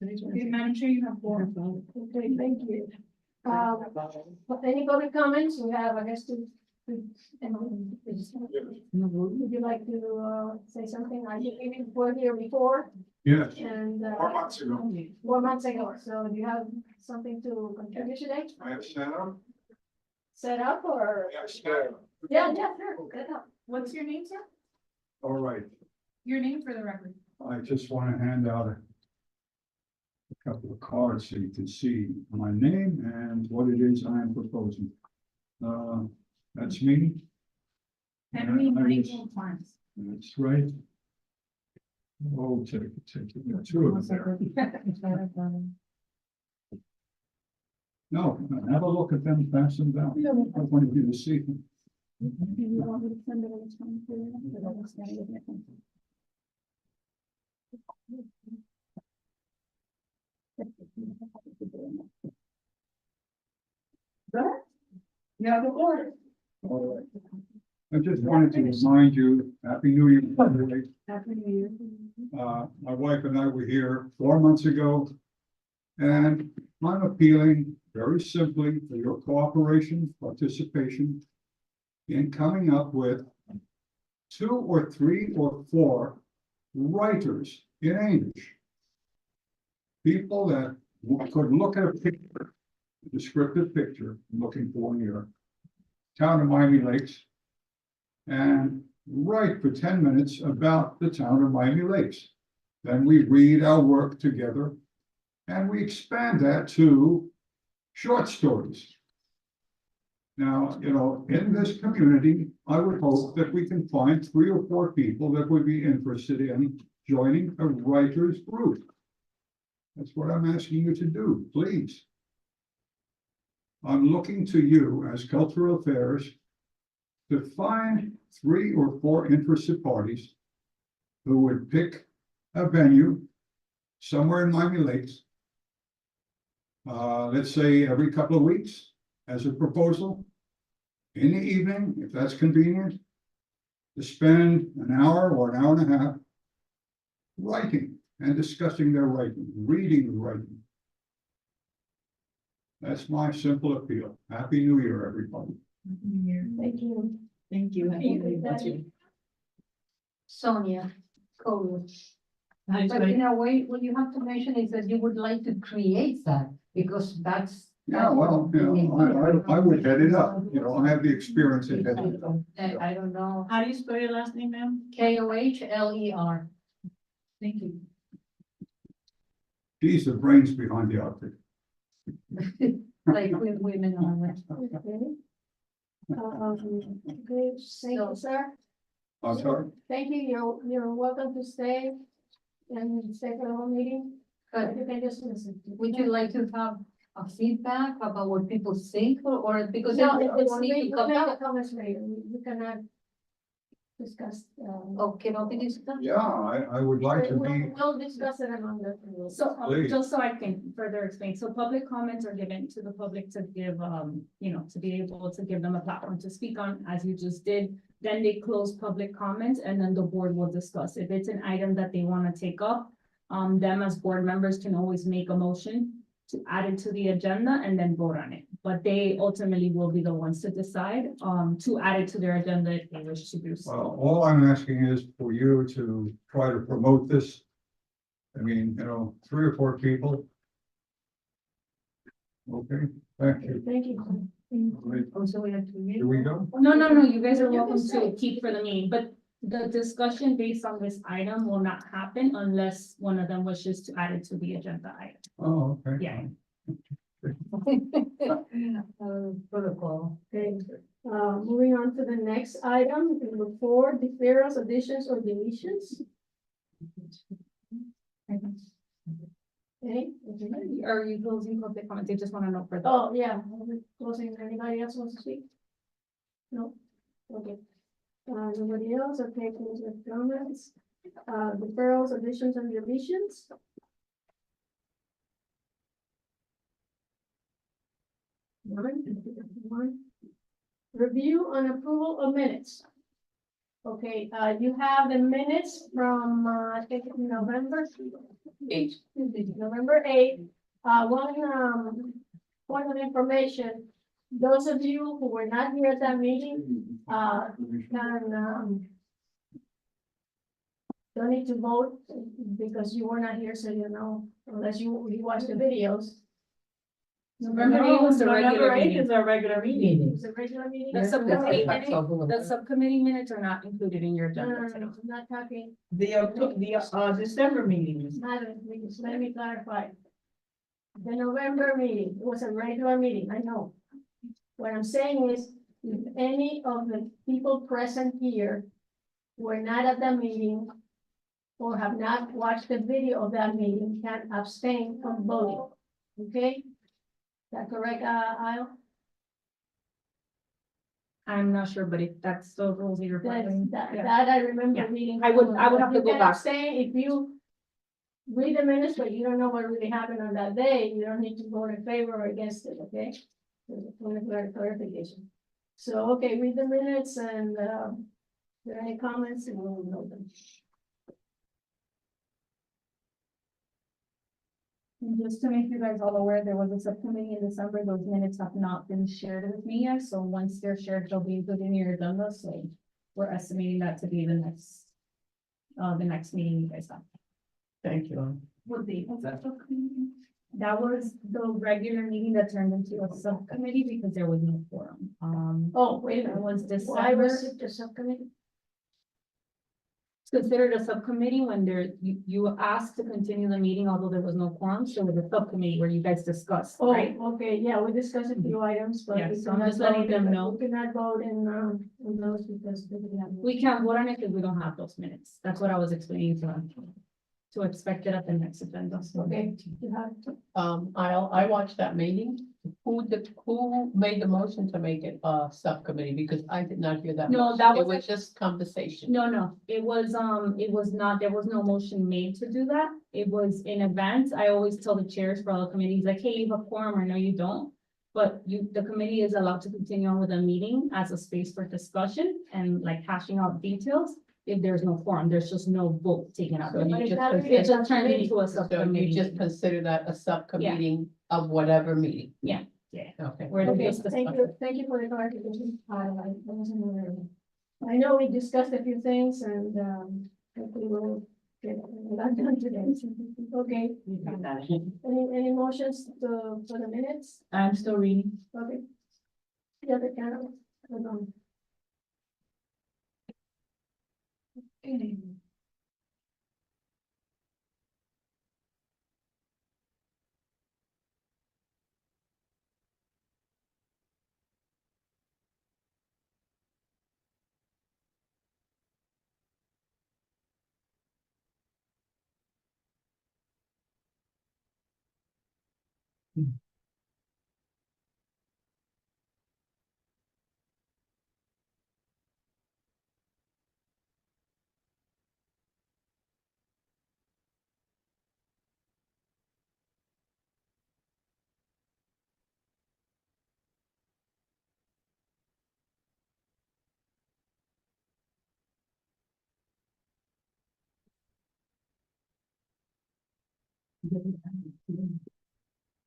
Okay, Madam Chair, you have four. Okay, thank you. Any public comments? We have, I guess, would you like to, say something? I think you were here before Yes, and, 4 months ago, 4 months ago. So do you have something to contribute today? I have set up. Set up or? Yes, sir. Yeah, sure. Set up. What's your name, sir? All right, Your name for the record. I just want to hand out a couple of cards so you can see my name and what it is I am proposing. That's me. Henry I was- Michael Farms. That's right. Oh, take it, two of them there. No, have a look at them, pass them down. I want you to see them. Yeah, the board. All right. I just wanted to remind you, Happy New Year. everybody. Happy New Year. My wife and I were here 4 months ago. And I'm appealing very simply for your cooperation, participation in coming up with 2 or 3 or 4 writers in English. People that could look at a picture, a descriptive picture, I'm looking for here, town of Miami Lakes, and write for 10 minutes about the town of Miami Lakes. Then we read our work together, and we expand that to short stories. Now, in this community, I would hope that we can find 3 or 4 people that would be interested in joining a writers group. That's what I'm asking you to do, please. I'm looking to you as Cultural Affairs to find 3 or 4 interested parties who would pick a venue somewhere in Miami Lakes. Let's say every couple of weeks as a proposal. In the evening, if that's convenient, to spend an hour or an hour and a half writing and discussing their writing, reading the writing. That's my simple appeal. Happy New Year, everybody. Thank you. Thank you. Thank you. Sonia, coach. But in a way, what you have to mention is that you would like to create that, because that's. Yeah, well, I would head it up, I have the experience in heading it up. I don't know, How do you spell your last name, ma'am? KOHLER. Thank you. He's the brains behind the outfit. Like with women on it. Okay. Okay, thank you, sir. I'm sorry. Thank you. You're welcome to stay and stay for the whole meeting. But You can just listen. would you like to have a feedback about what people think, or because? No, everyone we needs to come make the back? comments later. We cannot discuss. Okay, don't think it's done. Yeah, I would like to be, We'll discuss it among the. So, Please. just so I can further explain, so public comments are given to the public to give, to be able to give them a platform to speak on, as you just did. Then they close public comments and then the board will discuss. If it's an item that they want to take up, them as board members can always make a motion to add it to the agenda and then vote on it. But they ultimately will be the ones to decide, to add it to their agenda if they wish to do so. well, all I'm asking is for you to try to promote this. I mean, 3 or 4 people. Okay, thank you. Thank you. All right, Also, we have to. Here we go. No, you guys are You can welcome say. to keep for the meeting, but the discussion based on this item will not happen unless one of them wishes to add it to the agenda item. Oh, okay. Yeah. Protocol. Okay, moving on to the next item, number 4, deferrals, additions, or deletions. Okay. Are you closing public comments? I just want to know for the. Oh, yeah, we're closing. Anybody else wants to speak? No? Okay. Nobody else? Okay, close with comments. Deferrals, additions, and deletions. One. Review and approval of minutes. Okay, you have the minutes from, I think November. November 8th. Point of information, those of you who were not here at that meeting, can, don't need to vote because you were not here, so you know, unless you watched the videos. November 8th was the regular meeting. Is our regular meeting. It's a regular meeting. The Yes, subcommittee that's minute- over. the subcommittee minutes are not included in your No, agenda no, today. no, I'm not talking, The December meetings. Madam, please, let me clarify. The November meeting was a regular meeting, I know. What I'm saying is, if any of the people present here were not at the meeting or have not watched the video of that meeting, can abstain from voting, okay? Is that correct, Aisle? I'm not sure, but if that's the rules you're following. That yeah. I remember Yeah. reading. I would have to You go can back. abstain if you read the minutes, but you don't know what really happened on that day, you don't need to vote in favor or against it, okay? There's a point of clarification. So, okay, read the minutes and, if there are any comments, and we'll know them. And just to make you guys all aware, there was a subcommittee in December, those minutes have not been shared with me yet, so once they're shared, they'll be included in your agenda, so we're estimating that to be the next meeting you guys have. Thank you. What date was that subcommittee? That was the regular meeting that turned into a subcommittee because there was no forum. Oh, wait a That minute, was why was December. it the subcommittee? It's considered a subcommittee when you asked to continue the meeting, although there was no quorum, so it was a subcommittee where you guys discussed, Oh, right? okay, yeah, we discussed a few items, but. Yeah, we so I'm cannot just letting vote them in- know. We cannot vote in those because we didn't have. We can't vote on it because we don't have those minutes. That's what I was explaining to them. To expect it at the next agenda. Okay, you have. I watched that meeting. Who made the motion to make it a subcommittee? Because I did not hear that. No, motion. that It was- was just conversation. No, it was not, there was no motion made to do that. It was in advance. I always tell the chairs for all the committees, like, hey, you have quorum, or no, you don't. But the committee is allowed to continue on with a meeting as a space for discussion and like hashing out details. If there's no quorum, there's just no vote taken out. So you But just that- consider- It just turned into a So you subcommittee. just consider that a subcommittee of whatever meeting? Yeah, yeah. Okay. Where they Okay, just discuss. thank you for the clarification. I wasn't aware of it. I know we discussed a few things and, hopefully we'll get that done today. Okay, any motions for the minutes? I'm still reading. Okay. The other candidate, hold on.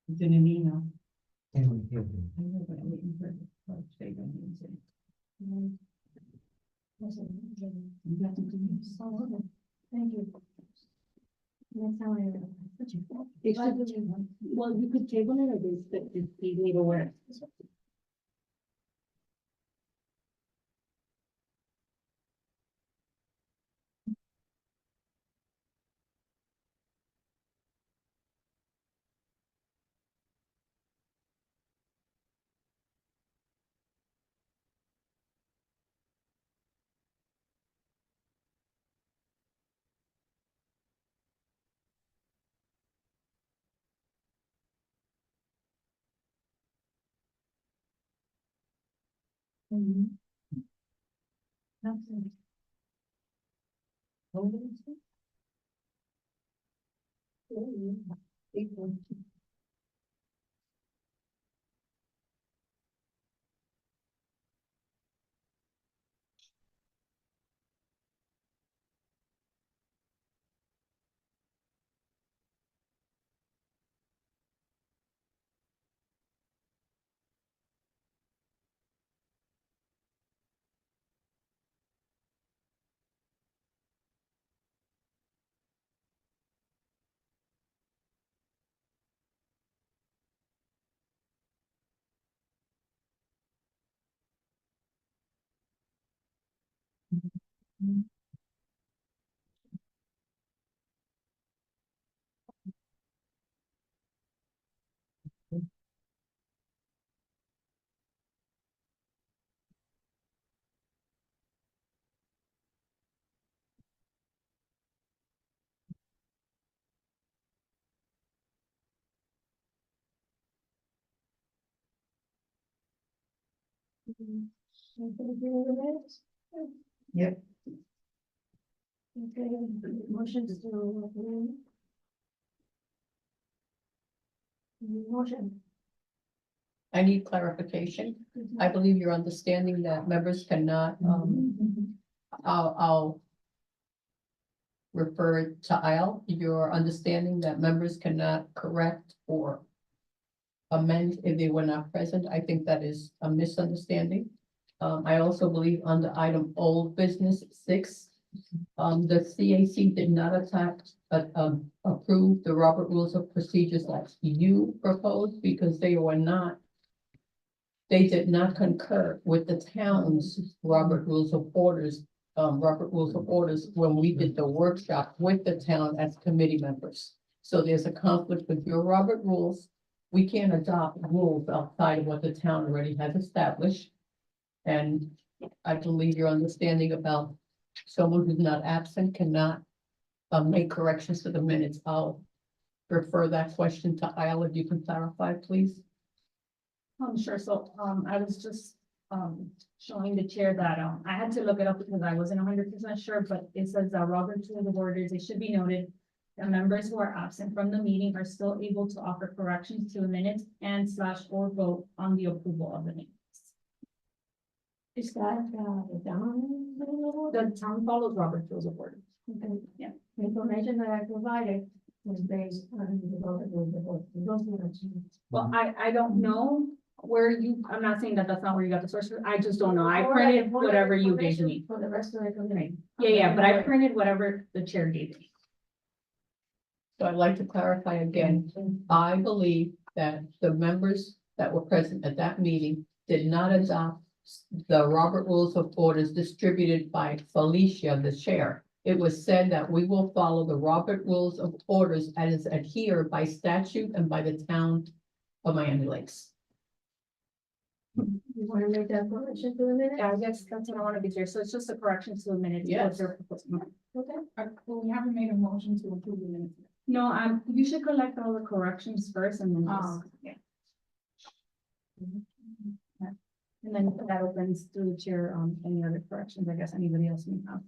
It's in an email. Thank you. That's how Well, you could table it or just be made aware. Yep. Okay, motion to approve. Motion. I need clarification. I believe you're understanding that members cannot, I'll refer to Al, your understanding that members cannot correct or amend if they were not present. I think that is a misunderstanding. I also believe under item old business 6, the CAC did not approve the Robert Rules of Procedures that you proposed because they did not concur with the town's Robert Rules of Orders when we did the workshop with the town as committee members. So there's a conflict with your Robert Rules. We can't adopt rules outside of what the town already has established. And I believe your understanding about someone who's not absent cannot make corrections to the minutes. I'll refer that question to Al, if you can clarify, please. Sure, so, I was just, showing the chair that, I had to look it up because I wasn't 100% sure, but it says that Robert's Rules of Orders, it should be noted. The members who are absent from the meeting are still able to offer corrections to the minutes and / or vote on the approval of the minutes. Is that, down? The town follows Robert's Rules of Order. Okay. Yeah. The information that I provided was based on the vote of those minutes. Well, I don't know where you, I'm not saying that that's not where you got the source, I just don't know. I printed whatever you gave me. For the rest of the committee. Yeah, but I printed whatever the chair gave me. So I'd like to clarify again, I believe that the members that were present at that meeting did not adopt the Robert Rules of Orders distributed by Felicia, the chair. It was said that we will follow the Robert Rules of Orders as adhered by statute and by the town of Miami Lakes. You want to make that correction to the minute? Yeah, I guess that's what I want to be clear. So it's just a correction to the minutes. Yes. Okay. Well, we haven't made a motion to approve the minutes. No, you should collect all the corrections first and then just, yeah. And then that opens through the chair, any other corrections, I guess anybody else may have.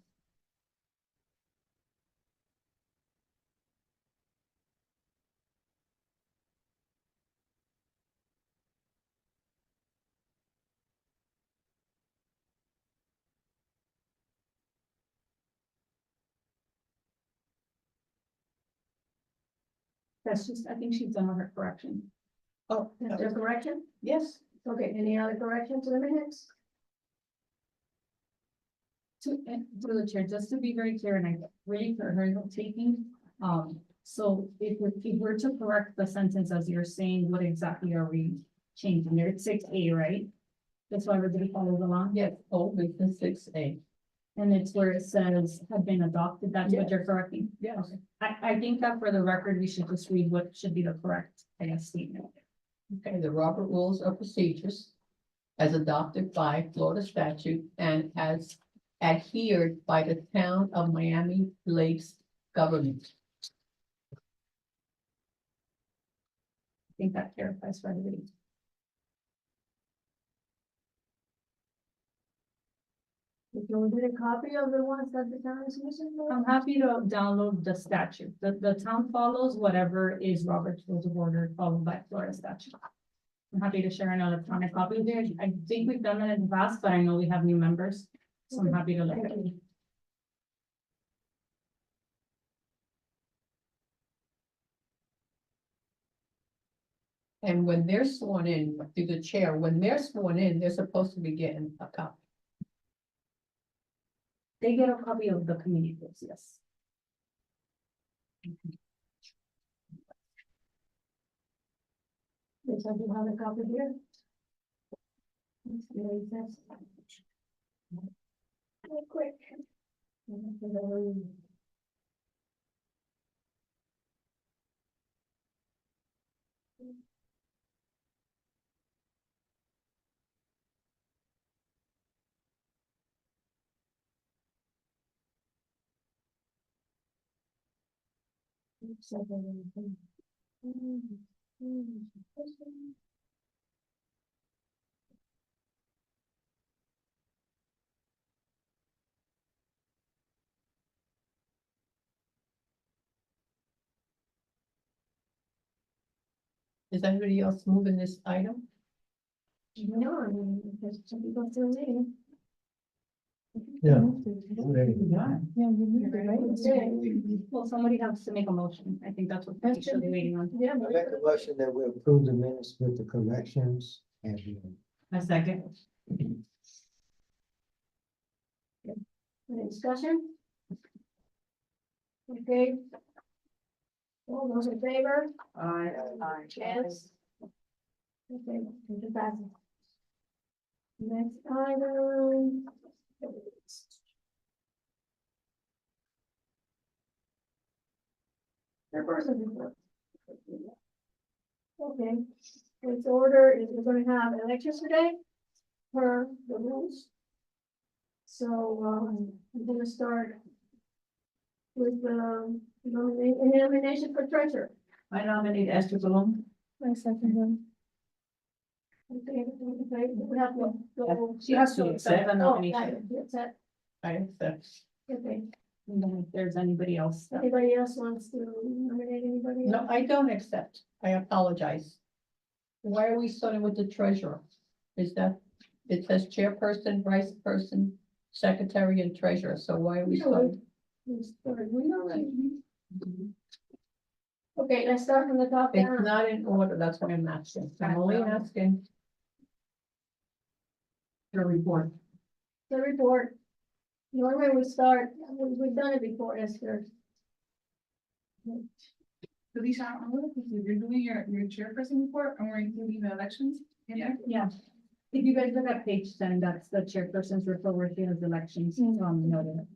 That's just, I think she's done with her correction. Oh, Is there a correction? yes. Okay, any other correction to the minutes? Through the chair, just to be very clear, and I really for her taking, so if we're to correct the sentence as you're saying, what exactly are we changing there? It's 6A, right? That's why everybody follows along. Yes, old business 6A. And it's where it says have been adopted, that's what Yes. you're correcting. Yes. I think that for the record, we should just read what should be the correct, I guess, statement. Okay, the Robert Rules of Procedures as adopted by Florida statute and as adhered by the town of Miami Lakes government. I think that clarifies for everybody. If you want a copy of the ones that the town is missing? I'm happy to download the statute. The town follows whatever is Robert's Rules of Order followed by Florida statute. I'm happy to share an electronic copy there. I think we've done that in the past, but I know we have new members. So I'm happy to look at it. And when they're sworn in through the chair, when they're sworn in, they're supposed to be getting a copy. They get a copy of the committee books, yes. Yes, I do have a copy here. It's the latest. Real quick. Is anybody else moving this item? No, I mean, because some people still leaving. Yeah. Well, somebody has to make a motion. I think that's what we should be waiting on. Yeah. I make a motion that we approve the minutes with the corrections and. A second. Any discussion? Okay. All those in favor? Yes. Okay, it passes. Next item. Chairperson report. Okay, its order is we're gonna have elections today per the rules. So, I'm gonna start with the nomination for treasurer. I nominate Esther Bloom. I second them. Okay, we have to go. She has to accept the Oh, nomination. yeah, that's it. I accept. Okay, And then if there's anybody else. anybody else wants to nominate anybody? No, else? I don't accept. I apologize. Why are we starting with the treasurer? Is that, it says chairperson, vice person, secretary and treasurer, so why are we starting? Okay, let's start from the top It's down. not in order, that's why I'm asking. I'm only asking. Your report. The report. Normally we start, we've done it before, Esther. Felicia, I'm a little confused. You're doing your chairperson report and we're including the elections in there? Yeah. If you guys look at page 10, that's the chairperson's report where she has elections, noted.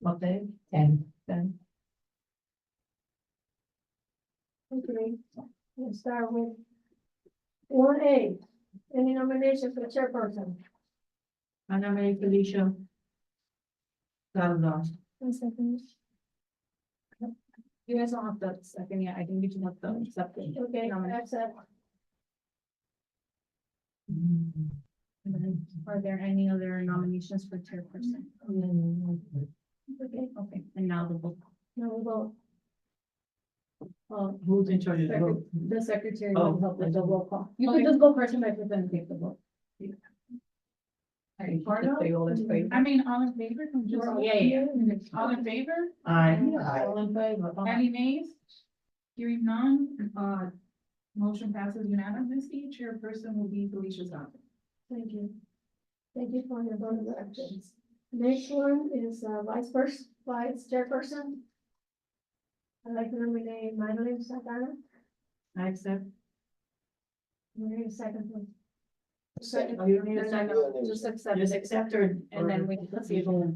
Okay, and then Okay, let's start with 1A. Any nomination for chairperson? I nominate Felicia. Salazar. You guys don't have the second yet. I think you just have to accept it. Okay, Nominate. that's it. And then, are there any other nominations for chairperson? Okay, Okay, and now the book. now we vote. Who's in charge of the vote? The secretary Oh. will help with the roll call. You Okay. can just go person by person and take the vote. Just say all in favor. I mean, all in favor from just. Yeah. All in favor? Aye. All in favor? Any nays? Hearing none, motion passes unanimously. Chairperson will be Felicia Salazar. Thank you. Thank you for your vote of elections. Next one is vice chairperson. I'd like to nominate Madeline Santana. I accept. Wait a second, please. Oh, you don't need a No, second. no, just accept Just it. accept her. And then we can see. Okay,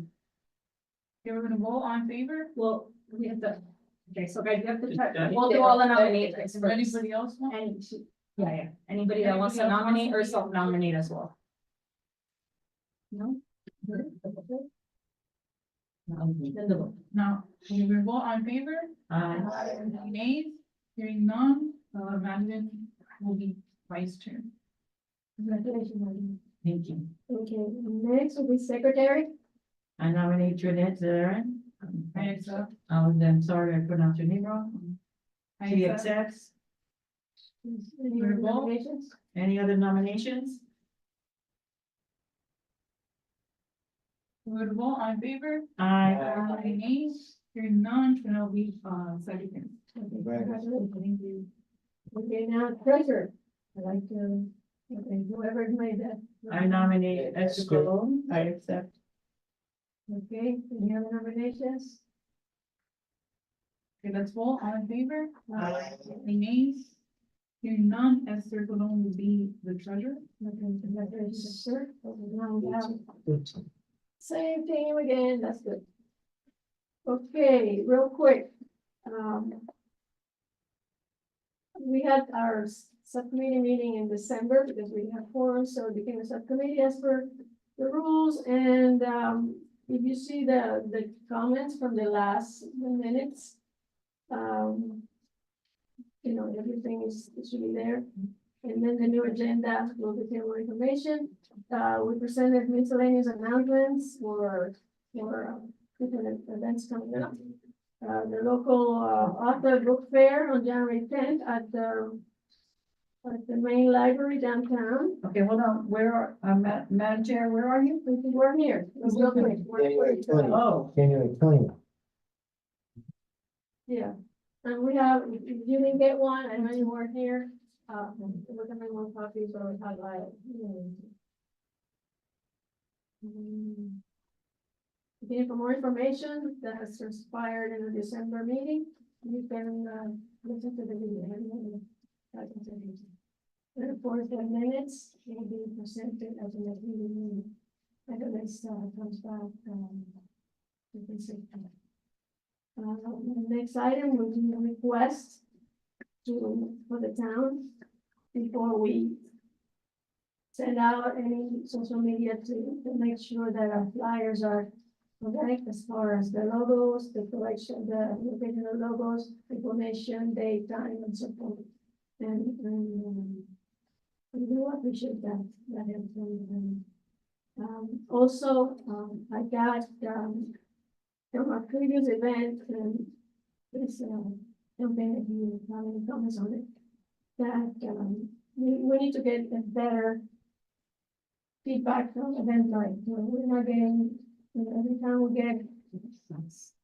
we're gonna vote all in favor? Well, we have to, okay, so guys, you have to check, Yeah. we'll do all the nominations Does first. anybody else want? And, yeah, anybody that wants to Anybody else nominate or wants to be- self-nominate as well. No? Then the vote. No, we will vote all in favor? Aye. Any nays? Hearing none, Madeline will be vice chair. Congratulations, Madeline. Thank you. Okay, next will be secretary. I nominate Jeanette Zarin. I accept. I'm sorry, I pronounced your name wrong. I She accept. accepts. Any other nominations? Any other nominations? We will vote all in favor? Aye. Any nays? Hearing none, Chanel will be, secretary. Okay, Right. congratulations. Thank you. Okay, now treasurer. I'd like to, okay, whoever made that. I nominate Esther Colon. I accept. Okay, any other nominations? Okay, let's vote all in favor? Aye. Any nays? Hearing none, Esther Colon will be the treasurer. Sure. Now we have same thing again, that's good. Okay, real quick. We had our subcommittee meeting in December because we have forum, so it became a subcommittee as per the rules, and, if you see the comments from the last minutes, everything is, it should be there. And then the new agenda will contain more information. We presented miscellaneous announcements for different events coming up. The local, author book fair on January 10th at the main library downtown. Okay, hold on, Madam Chair, where are you? We're here. Real quick. January 20th. Oh, January 20th. Yeah, and we have, if you didn't get one, I know you weren't here, we're gonna make more copies or we have like. Again, for more information that has transpired in the December meeting, you can, listen to the video. And of course, the minutes will be presented as a meeting. I know this, comes back, you can see. The next item will be a request for the town before we send out any social media to make sure that our flyers are correct as far as the logos, the collection, the original logos, information, date, time, and so forth. And we do appreciate that help. Also, I got, from our previous event, this, campaign, if you have any comments on it, that, we need to get a better feedback from Eventbrite. We're not getting, every time we get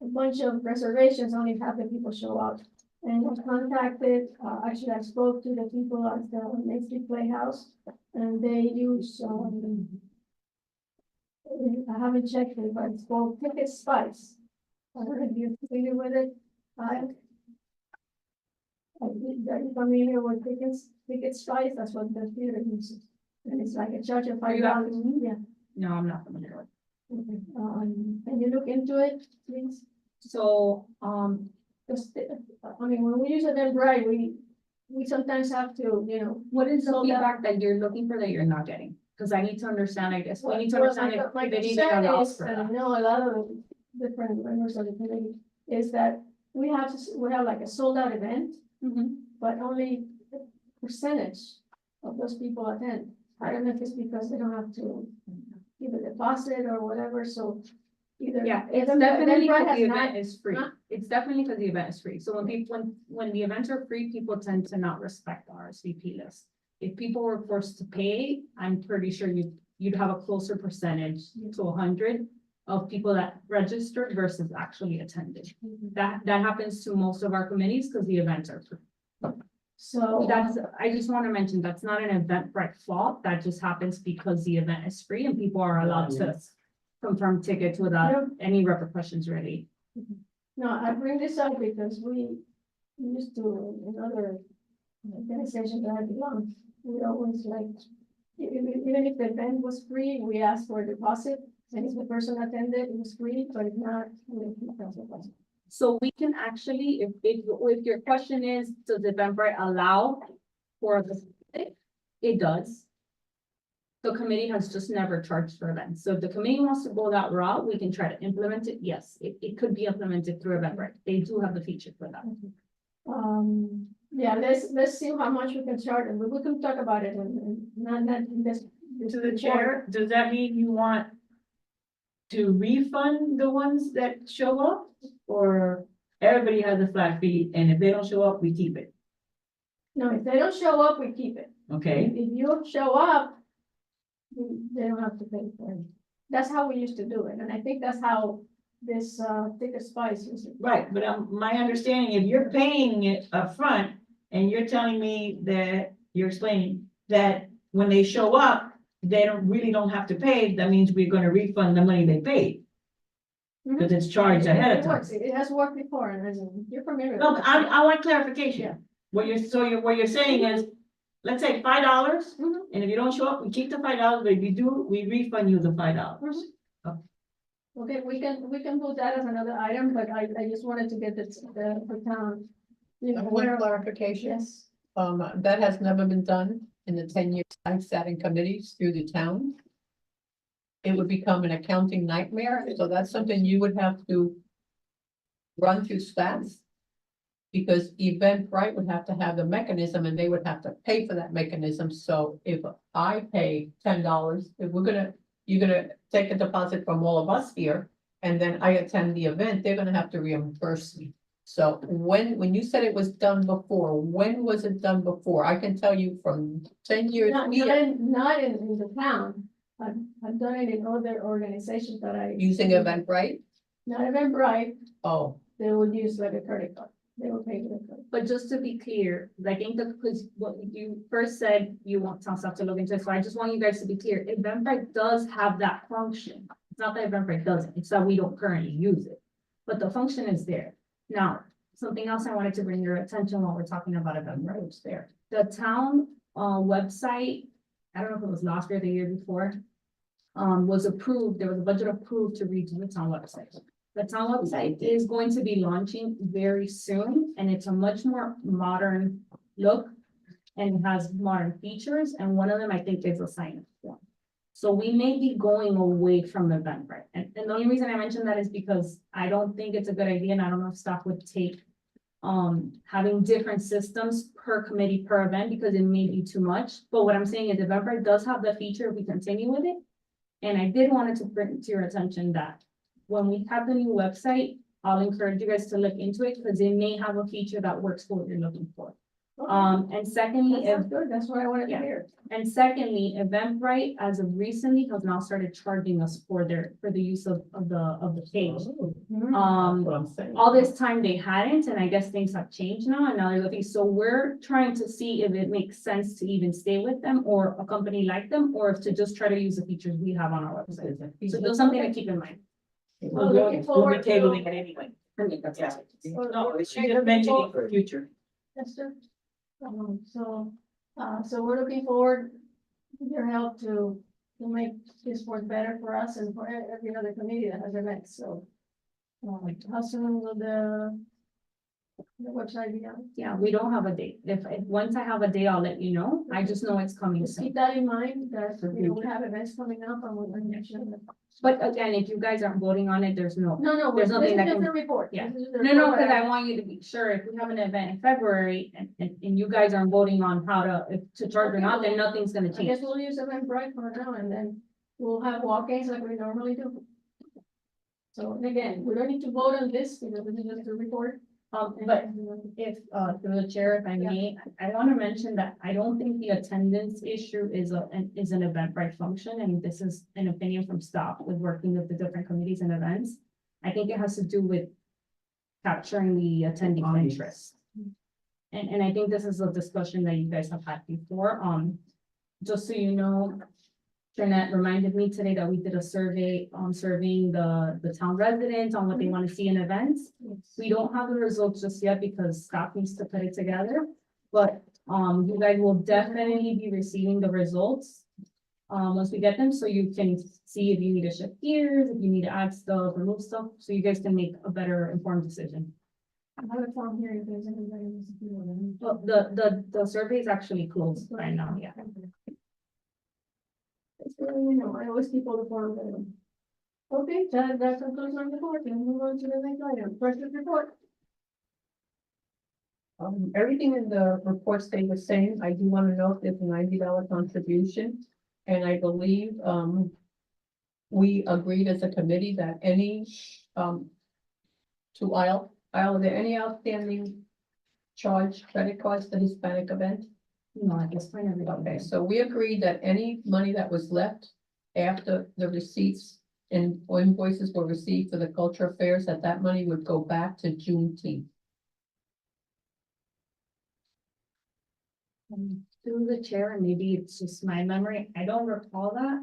a bunch of reservations, only half the people show up. And I contacted, actually, I spoke to the people at the Main Street Playhouse, and they use, I haven't checked it, but it's called Ticket Spice. I don't know if you're familiar with it. Are you familiar with Ticket Spice? That's what the theater uses. And it's like a charge of Are you $5. asking me? Yeah. No, I'm not familiar with. Okay. Can you look into it, please? So, Just, I mean, when we use Eventbrite, we sometimes have to, what is the So that- feedback that you're looking for that you're not getting? Because I need to understand, I guess, we need to Well, understand if my they even concern allow is, for and I that. know a lot of the different members of the committee, is that we have like a sold out event, Mhm. but only a percentage of those people attend. I don't know if it's because they don't have to give a deposit or whatever, so either. Yeah, it's Eventbrite definitely because has the not- event is free. huh? It's definitely because the event is free. So when people, when the events are free, people tend to not respect the RSVP list. If people were forced to pay, I'm pretty sure you'd have a closer percentage to 100 of people that registered versus actually attended. That happens to most of our committees because the events are free. So. That's, I just want to mention, that's not an Eventbrite fault. That just happens because the event is free and people are allowed to confirm tickets without any repercussions really. No, I bring this up because we used to, in other organizations that I belong, we always like, even if the event was free, we asked for a deposit, and if the person attended, it was free, but if not, we didn't keep that deposit. So we can actually, if your question is, does Eventbrite allow for the, it does. The committee has just never charged for events. So if the committee wants to go that route, we can try to implement it. Yes, it could be implemented through Eventbrite. They do have the feature for that. Yeah, let's see how much we can charge, and we can talk about it, and not in this. to the chair, does that mean you want to refund the ones that show up? Or everybody has a flat fee, and if they don't show up, we keep it, No, if they don't show up, we keep it. okay? If you show up, they don't have to pay for it. That's how we used to do it, and I think that's how this, Ticket Spice is. Right, but my understanding, if you're paying it upfront, and you're telling me that, you're explaining that when they show up, they really don't have to pay, that means we're gonna refund the money they paid. Because it's charged ahead of It time. works. It has worked before, and you're familiar. No, with it. I want clarification. What you're saying is, let's say $5, Mhm. and if you don't show up, we keep the $5, but if you do, we refund you the $5. Okay, we can put that as another item, but I just wanted to get the town. You know, One where, clarification, yes, that has never been done in the 10 years I've sat in committees through the town. It would become an accounting nightmare, so that's something you would have to run through stats. Because Eventbrite would have to have the mechanism and they would have to pay for that mechanism. So if I pay $10, if you're gonna take a deposit from all of us here. And then I attend the event, they're gonna have to reimburse me. So when you said it was done before, when was it done before? I can tell you from 10 years here, not in the town. I've done it in other organizations that I. using Eventbrite. Not Eventbrite, Oh, they would use like a credit card, they would pay with a credit. But just to be clear, I think that because what you first said, you want town staff to look into it, so I just want you guys to be clear, Eventbrite does have that function. It's not that Eventbrite doesn't, it's that we don't currently use it, but the function is there. Now, something else I wanted to bring your attention while we're talking about Eventbrite, it's there. The town, website, I don't know if it was last year or the year before, was approved, there was a budget approved to redo the town website. The town website is going to be launching very soon, and it's a much more modern look. And it has modern features, and one of them I think is a sign-up form. So we may be going away from Eventbrite, and the only reason I mention that is because I don't think it's a good idea, and I don't know if staff would take. Having different systems per committee per event, because it may be too much, but what I'm saying is Eventbrite does have the feature if we continue with it. And I did wanted to bring to your attention that when we have the new website, I'll encourage you guys to look into it because it may have a feature that works for what you're looking for. And secondly, That sounds good, that's what I wanted to Yeah. hear. Eventbrite, as of recently, has now started charging us for the use of the page. that's Um, what I'm saying. all this time they hadn't, and I guess things have changed now, and now they're looking, so we're trying to see if it makes sense to even stay with them or a company like them, or if to just try to use the features we have on our website. So just something to keep in mind. Well, looking We'll forward be to- tabling it anyway. That's Yeah. all. No, it's just mentioning for future. Yes, sir. So we're looking forward to your help to make this work better for us and for every other committee that has events, so. How soon will the website be on? Yeah, we don't have a date. If once I have a date, I'll let you know. I just know it's coming Just soon. keep that in mind, that, you know, we have events coming up and we'll make sure that. But again, if you guys aren't voting on it, there's no. No, There's this nothing is that just can- a report. yeah. This is the No, report because that I want you to be sure if we have an event in February and you guys aren't voting on how to charge or not, then nothing's gonna I change. guess we'll use Eventbrite for now and then we'll have walk-ins like we normally do. So and again, we don't need to vote on this because this is just a report. But if, through the chair, if I may, I want to mention that I don't think the attendance issue is an Eventbrite function, and this is an opinion from staff with working with the different committees and events. I think it has to do with capturing the attending interest. And I think this is a discussion that you guys have had before, just so you know, Jeanette reminded me today that we did a survey on surveying the town residents on what they want to see in events. We don't have the results just yet because staff needs to put it together, but, you guys will definitely be receiving the results. Once we get them, so you can see if you need to shift gears, if you need to add stuff, remove stuff, so you guys can make a better informed decision. I have a form here if there's anybody who wants to do it. Well, the survey is actually closed right now, yeah. You know, I always keep all the forms. Okay, that concludes my report, and move on to the next item, President's report. Everything in the report stayed the same. I do want to note there's a $90 contribution. And I believe, we agreed as a committee that any, to Isle, are there any outstanding charge credit cards for Hispanic event? No, I guess fine, everybody. Okay, so we agreed that any money that was left after the receipts and invoices were received for the culture affairs, that money would go back to Juneteenth. Through the chair, and maybe it's just my memory, I don't recall that,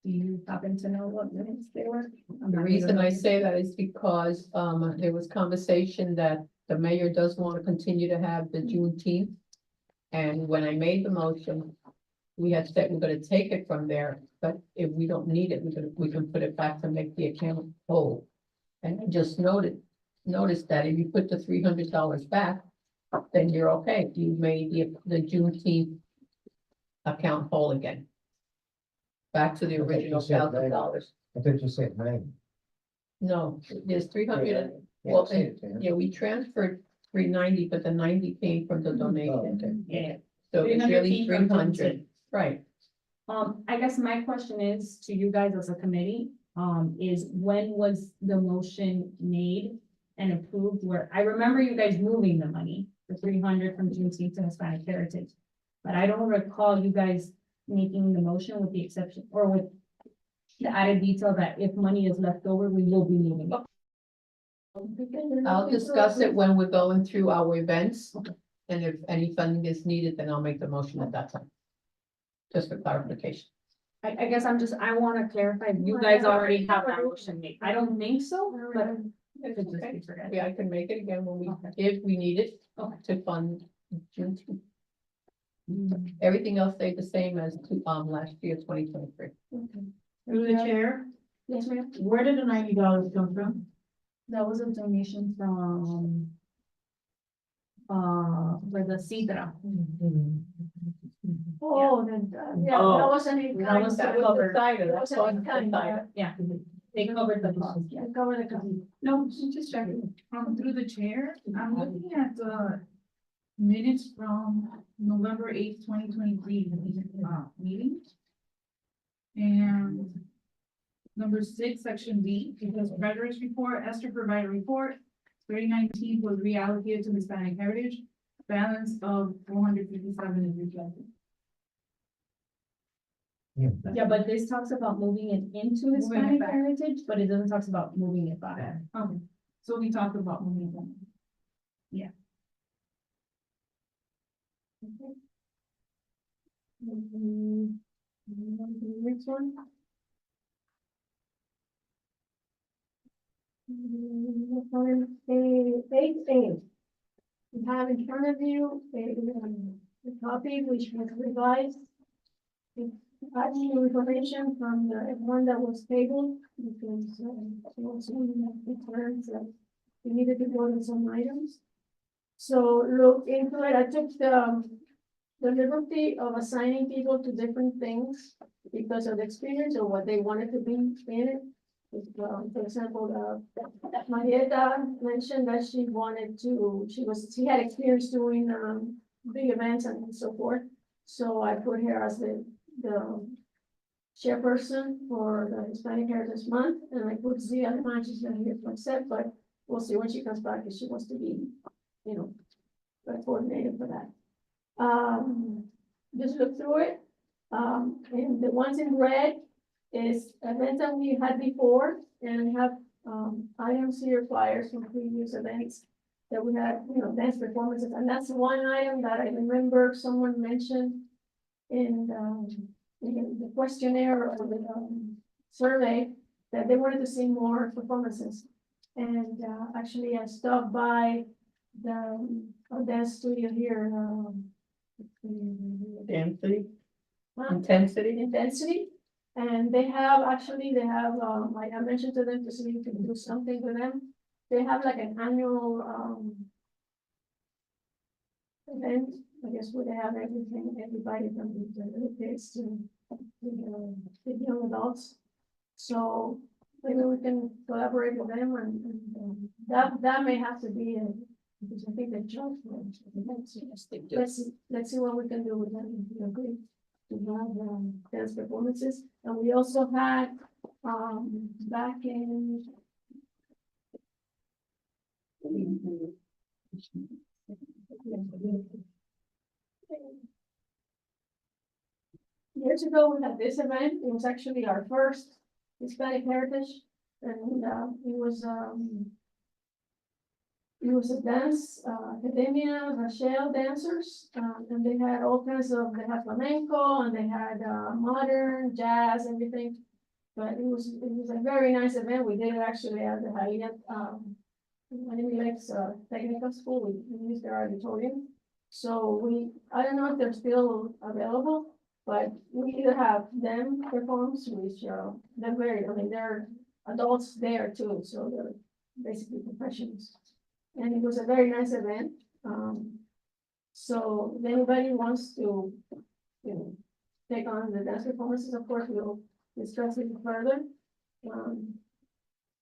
do you happen to know what minutes they were? The reason I say that is because, there was conversation that the mayor does want to continue to have the Juneteenth. And when I made the motion, we had said we're gonna take it from there, but if we don't need it, we can put it back to make the account whole. And I just noticed that if you put the $300 back, then you're okay. You made the Juneteenth account whole again. Back to the I thought you original said $1,000. I think you said 90. No, there's 300, Yeah, well, say it, Jan. yeah, we transferred 390, but the 90 came from the Oh, donation. okay. Yeah, so it's 300 really came from 300, right? I guess my question is to you guys as a committee, is when was the motion made and approved? Where I remember you guys moving the money, the 300 from Juneteenth to Hispanic Heritage. But I don't recall you guys making the motion with the exception, or with the added detail that if money is left over, we will be moving it. I'll discuss it when we're going through our events. And if any funding is needed, then I'll make the motion at that time. Just for clarification. I guess I wanna clarify, if you guys already have that motion made. I don't think so, but it could just be forgotten. Yeah, I can make it again when we, Okay. if we need it, Okay. to fund Juneteenth. Everything else stayed the same as last year, 2023. Through the chair, Yes, ma'am. where did the $90 come from? That was a donation from for the Sidra. Oh, yeah, Oh. that wasn't in That kind. was That the was cover. Cider, That that's was why in it's the kind, cider. Yeah, they covered the cost, yeah. to cover the cost. No, just checking. Through the chair, I'm looking at the minutes from November 8th, 2023, meeting. And number 6, section B, it says treasurer's report, Esther provided report. 2019 was reallocated to Hispanic Heritage, balance of 457 is rejected. Yeah, but this talks about moving it into Moving it Hispanic back. Heritage, but it doesn't talk about moving it back. Okay, so we talked about moving them. Next one. Eight A. You have in front of you a copy which was revised. It's actually information from the one that was tabled, because it was concerns that we needed to go to some items. So look into it. I took the liberty of assigning people to different things because of the experience or what they wanted to be in it. For example, Marietta mentioned that she wanted to, she had experience doing, big events and so forth. So I put her as the chairperson for the Hispanic Heritage Month, and I put Zia Alemán, she's not here to accept, but we'll see when she comes back if she wants to be, the coordinator for that. Just look through it. And the ones in red is events that we had before, and we have, items here, flyers from previous events that we had, dance performances, and that's one item that I remember someone mentioned in the questionnaire or the, survey, that they wanted to see more performances. And, actually, I stopped by our dance studio here, Density, huh? intensity. And they have, like I mentioned to them to see if we can do something with them. They have like an annual, event, I guess, where they have everybody from the little kids to the young adults. So maybe we can collaborate with them and that may have to be, because I think they charge for it. Yes, they do. Let's see what we can do with them, if you agree. To have, dance performances, and we also had, back in. Years ago, we had this event, it was actually our first Hispanic Heritage, and, it was a dance, academia, Rachel dancers, and they had all kinds of, they had flamenco, and they had, modern, jazz, everything. But it was a very nice event, we did it actually at the Hyatt, Animilex Technical School, we use their auditorium. So I don't know if they're still available, but we either have them perform, which, they're adults there too, so they're basically professionals. And it was a very nice event. So if anybody wants to, take on the dance performances, of course, we'll discuss it further.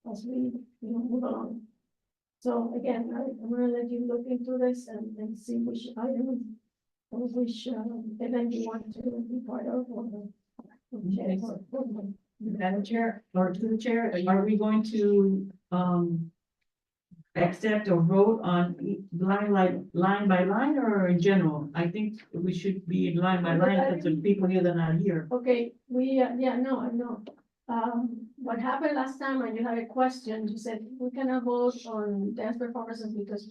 As we, move along. So again, I'm gonna let you look into this and see which item, or which, event you want to be part of, or. Madam Chair, or to the chair, are we going to, accept or vote on line by line or in general? I think we should be in line by line because the people here that are not here. Okay, I know. What happened last time when you had a question, you said we cannot vote on dance performances because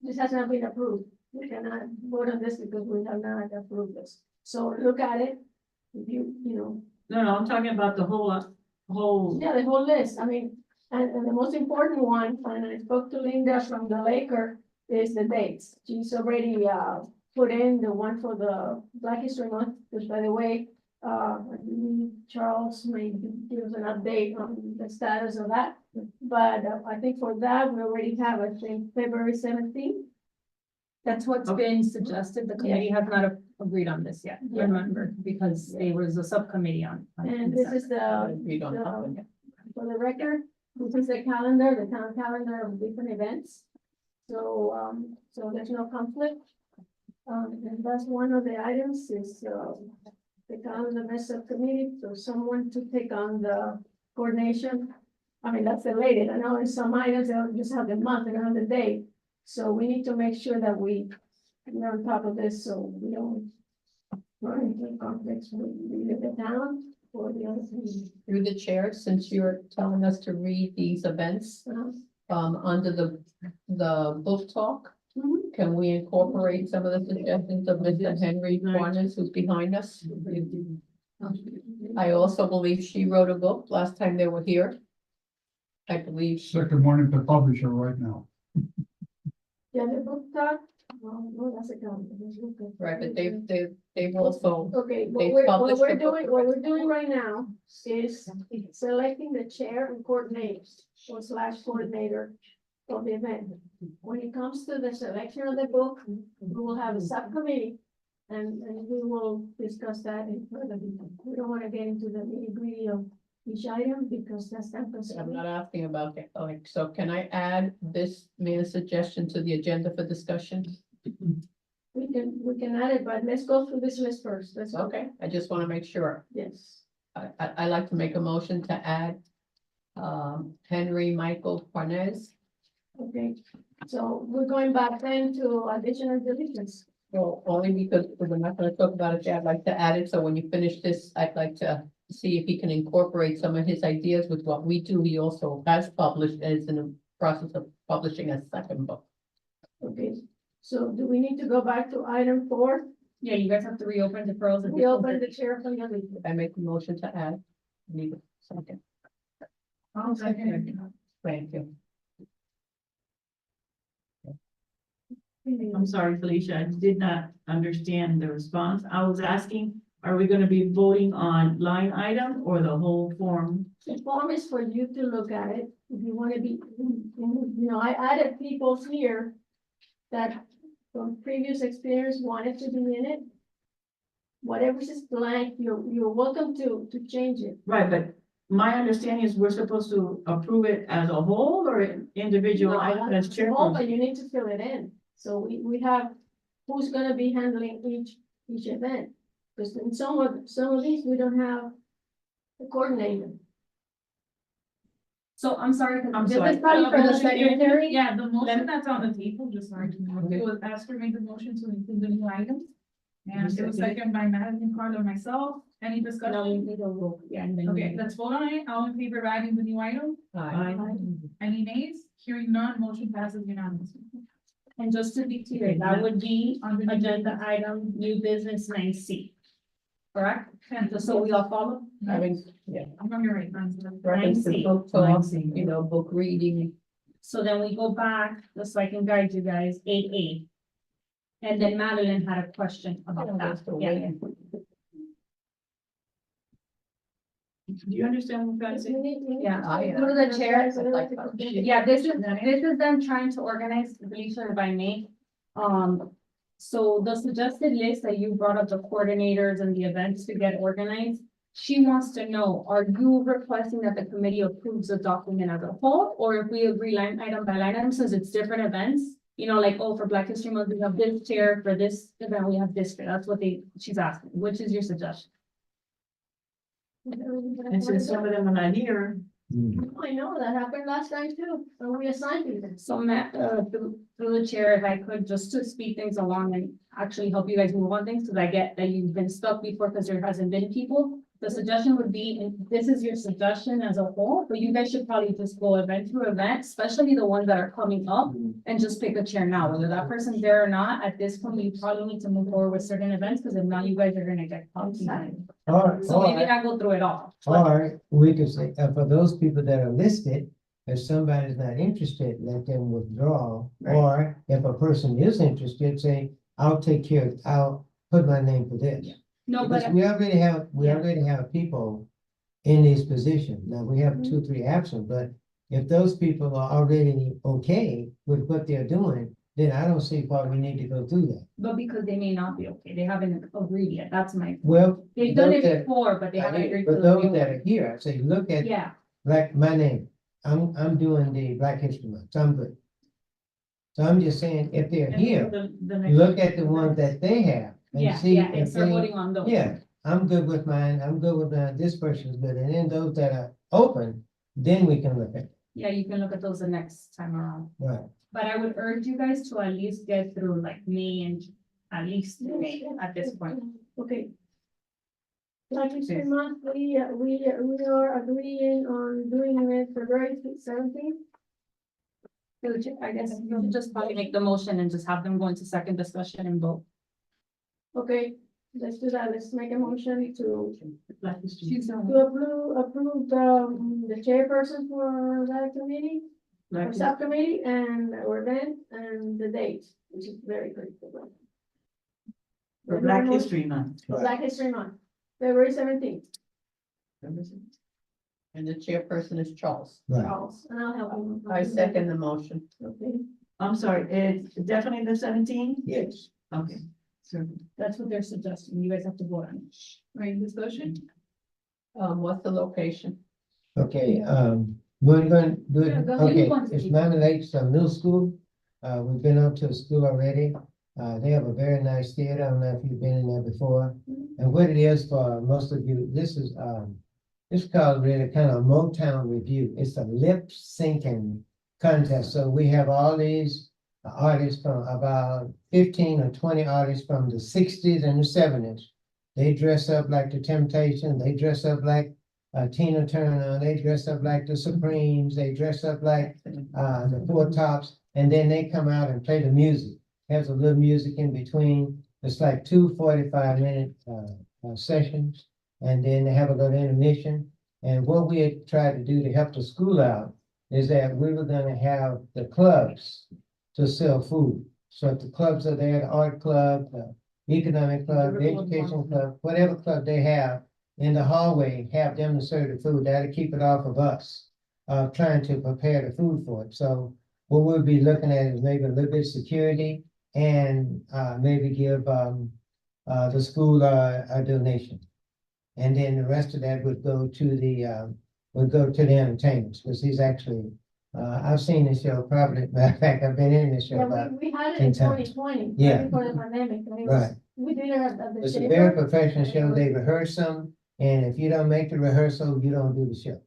this has not been approved. We cannot vote on this because we have not approved this. So look at it. If No, I'm talking about the whole. yeah, the whole list. I mean, and the most important one, and I spoke to Linda from the Laker, is the dates. She's already, put in the one for the Black History Month, which by the way, I believe Charles may give us an update on the status of that. But I think for that, we already have, I think, February 17th. That's what's been suggested. The committee has not agreed on this yet, Yeah. remember, because there was a subcommittee on. And this is We don't have them yet. for the record, this is the calendar, the town calendar of different events. So, so there's no conflict. And that's one of the items is, the calendar mess subcommittee, so someone to take on the coordination. I mean, that's the latest. I know in some items, they'll just have the month and not the date. So we need to make sure that we're on top of this, so we don't run into conflicts with either the town or the other thing. Through the chair, since you're telling us to read these events, under the book talk, Mhm. can we incorporate some of the suggestions of Mr. Henry Barnes, who's behind us? I also believe she wrote a book last time they were here. I believe she, Second one to publish it right now. Yeah, the book talk, well, no, that's a calendar. right, but they've also, Okay, They what published we're the book doing, what we're doing right now is selecting the chair and coordinator or / coordinator of the event. When it comes to the selection of the book, we will have a subcommittee and we will discuss that in further detail. We don't want to get into the nitty-gritty of each item because that's not. I'm not asking about that, like, so can I add this man's suggestion to the agenda for discussion? We can add it, but let's go through this list first. Let's go. Okay, I just want to make sure. Yes. I like to make a motion to add Henry Michael Parnes. Okay, so we're going back then to additional deletions. Well, only because we're not gonna talk about it, I'd like to add it, so when you finish this, I'd like to see if he can incorporate some of his ideas with what we do. He also has published, and is in the process of publishing a second book. Okay, so do we need to go back to item 4? Yeah, you guys have to reopen the pearls. We open the chair for your leave. I make a motion to add. Need a second. I'll second. Thank you. I'm sorry, Felicia, I did not understand the response. I was asking, are we gonna be voting on line item or the whole form? The form is for you to look at it. If you want to be, I added people here that from previous experience wanted to be in it. Whatever is blank, you're welcome to change it. Right, but my understanding is we're supposed to approve it as a whole or individual No, item as Oh, chairperson? but you need to fill it in. So we have who's gonna be handling each event. Because in some of these, we don't have a coordinator. So I'm sorry. I'm did sorry. this probably for the The secretary? Yeah, the motion that's on the table, just sorry, it was Esther made the motion to include the new items. And it was seconded by Madam Carla and myself. Any No, we discussion? need a vote, yeah, and then. Okay, let's vote on it. All in favor of adding the new item? Aye. Any nays? Hearing none, motion passes unanimously. And just to be clear, that would be On the new agenda item, new business 9C. Correct? And just so we all follow? Having, yeah, I'm on your right, Nancy. reference to 9C. book talk, book reading, So then we go back, just so I can guide you guys, 8A. And then Madeline had a question about that. Yeah. Do you understand what I'm trying to say? Yeah. Through the chair. Yeah, this is them trying to organize, Felicia, if I may. So the suggested list that you brought up, the coordinators and the events to get organized. She wants to know, are you requesting that the committee approves the document as a whole? Or if we agree line item by line item, since it's different events? You know, like, oh, for Black History Month, we have this chair, for this event, we have this chair. That's what she's asking. Which is your suggestion? And since some of them are not here, I know, that happened last time too, when we assigned people. So Matt, through the chair, if I could, just to speed things along and actually help you guys move on things, because I get that you've been stuck before because there hasn't been people. The suggestion would be, and this is your suggestion as a whole, but you guys should probably just go event through event, especially the ones that are coming up, and just pick a chair now, whether that person's there or not. At this point, you probably need to move forward with certain events, because if not, you guys are gonna get caught. So maybe not go through it all. Or we could say, for those people that are listed, if somebody's not interested, let them withdraw. Right. Or if a person is interested, say, I'll put my name for this. No, Because but we already Yeah. have people in these positions. Now, we have 2, 3 absent, but if those people are already okay with what they're doing, then I don't see why we need to go through that. but because they may not be okay, they haven't agreed yet. That's my. Well. They've done it those that- before, but they haven't agreed. to But the those new that one. are here, I say, look at, Yeah, like, my name, I'm doing the Black History Month, so I'm good. So I'm just saying, if they're and here, the next- look at the ones that they have. And see and if start they, voting on those. yeah, I'm good with mine, I'm good with mine, this person's good, and then those that are open, then we can look at, it. Yeah, you can look at those the next time around. right? But I would urge you guys to at least get through like May and at least May at this point. Okay. Like History Month, we are agreeing on doing it February 17th. I guess you can just probably make the motion and just have them go into second discussion and vote. Okay, let's do that. Let's make a motion to Black History. approve the chairperson for that committee, Black or History. subcommittee, and our event and the date, which is very critical. For Black History Month. For Black History Month, February 17th. And the chairperson is Charles. Right. Charles, and I'll help you. I second the motion. Okay, I'm sorry, it's definitely the 17th? Yes. Okay. So That's what they're suggesting. You guys have to vote on it. Right, discussion? What's the location? Okay, we're going to do Yeah, it, go ahead. okay, You want to it's speak. Miami Lakes Middle School. We've been up to the school already. They have a very nice theater. I don't know if you've been in there before. And what it is for most of you, this is, it's called really kind of Motown Review. It's a lip syncing contest. So we have all these artists from about 15 or 20 artists from the 60s and the 70s. They dress up like the Temptations. They dress up like Tina Turner. They dress up like the Supremes. They dress up like the Four Tops. And then they come out and play the music. Has a little music in between. It's like 2 45-minute sessions. And then they have a little intermission. And what we had tried to do to help the school out is that we were gonna have the clubs to sell food. So if the clubs are there, the art club, the economic club, the education club, whatever club they have in the hallway, have them to serve the food. That'll keep it off of us, trying to prepare the food for it. So what we'll be looking at is maybe a little bit of security and maybe give the school a donation. And then the rest of that would go to the entertainers, because he's actually, I've seen this show probably, matter of fact, I've been in this show yeah, about, we had it in 10 times. 2020, Yeah. right before the pandemic, and it was, right. we did it at the It's a chamber. very professional show. They rehearse them, and if you don't make the rehearsal, you don't do the show.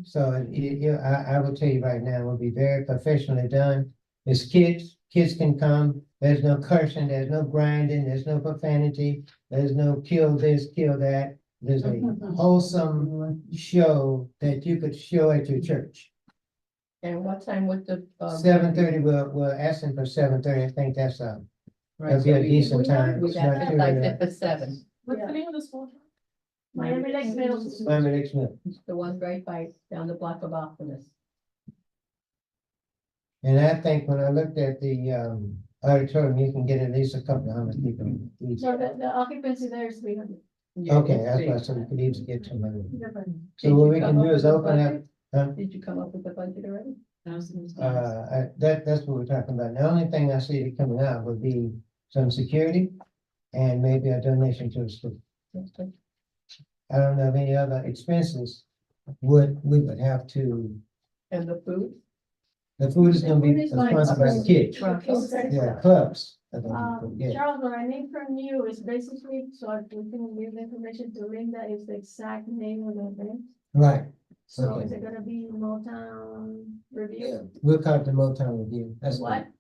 So I will tell you right now, it will be very professionally done. It's kids can come. There's no cursing, there's no grinding, there's no profanity, there's no kill this, kill that. There's a wholesome show that you could show at your church. And what time would the? 7:30, we're asking for 7:30. I think that's Right, that'd be so a decent time. We'd It's have not to too like late. it for 7. What's Yeah. the name of the school? Miami Lakes Middle School. Miami Lakes Middle. The one right by, down the block of Optimus. And I think when I looked at the, auditorium, you can get at least a couple of hundred people. each. So the occupancy there is 300. Yeah, Okay, it's that's big. why, so we could easily get 200. So Did what you we come can do up is with a open up, budget? Did you come up with the budget already? that's what we're talking about. The only thing I see coming out would be some security and maybe a donation to the school. Okay. I don't know of any other expenses we would have to, And the food? the food is gonna be The food is like- sponsored by the kids. Yeah, clubs. Yeah, Charles, what I need from you is basically, so if we can give the information to Linda, is the exact name of the event. right. So Okay. is it gonna be Motown Yeah, Review? we'll call it the Motown Review. That's What? good.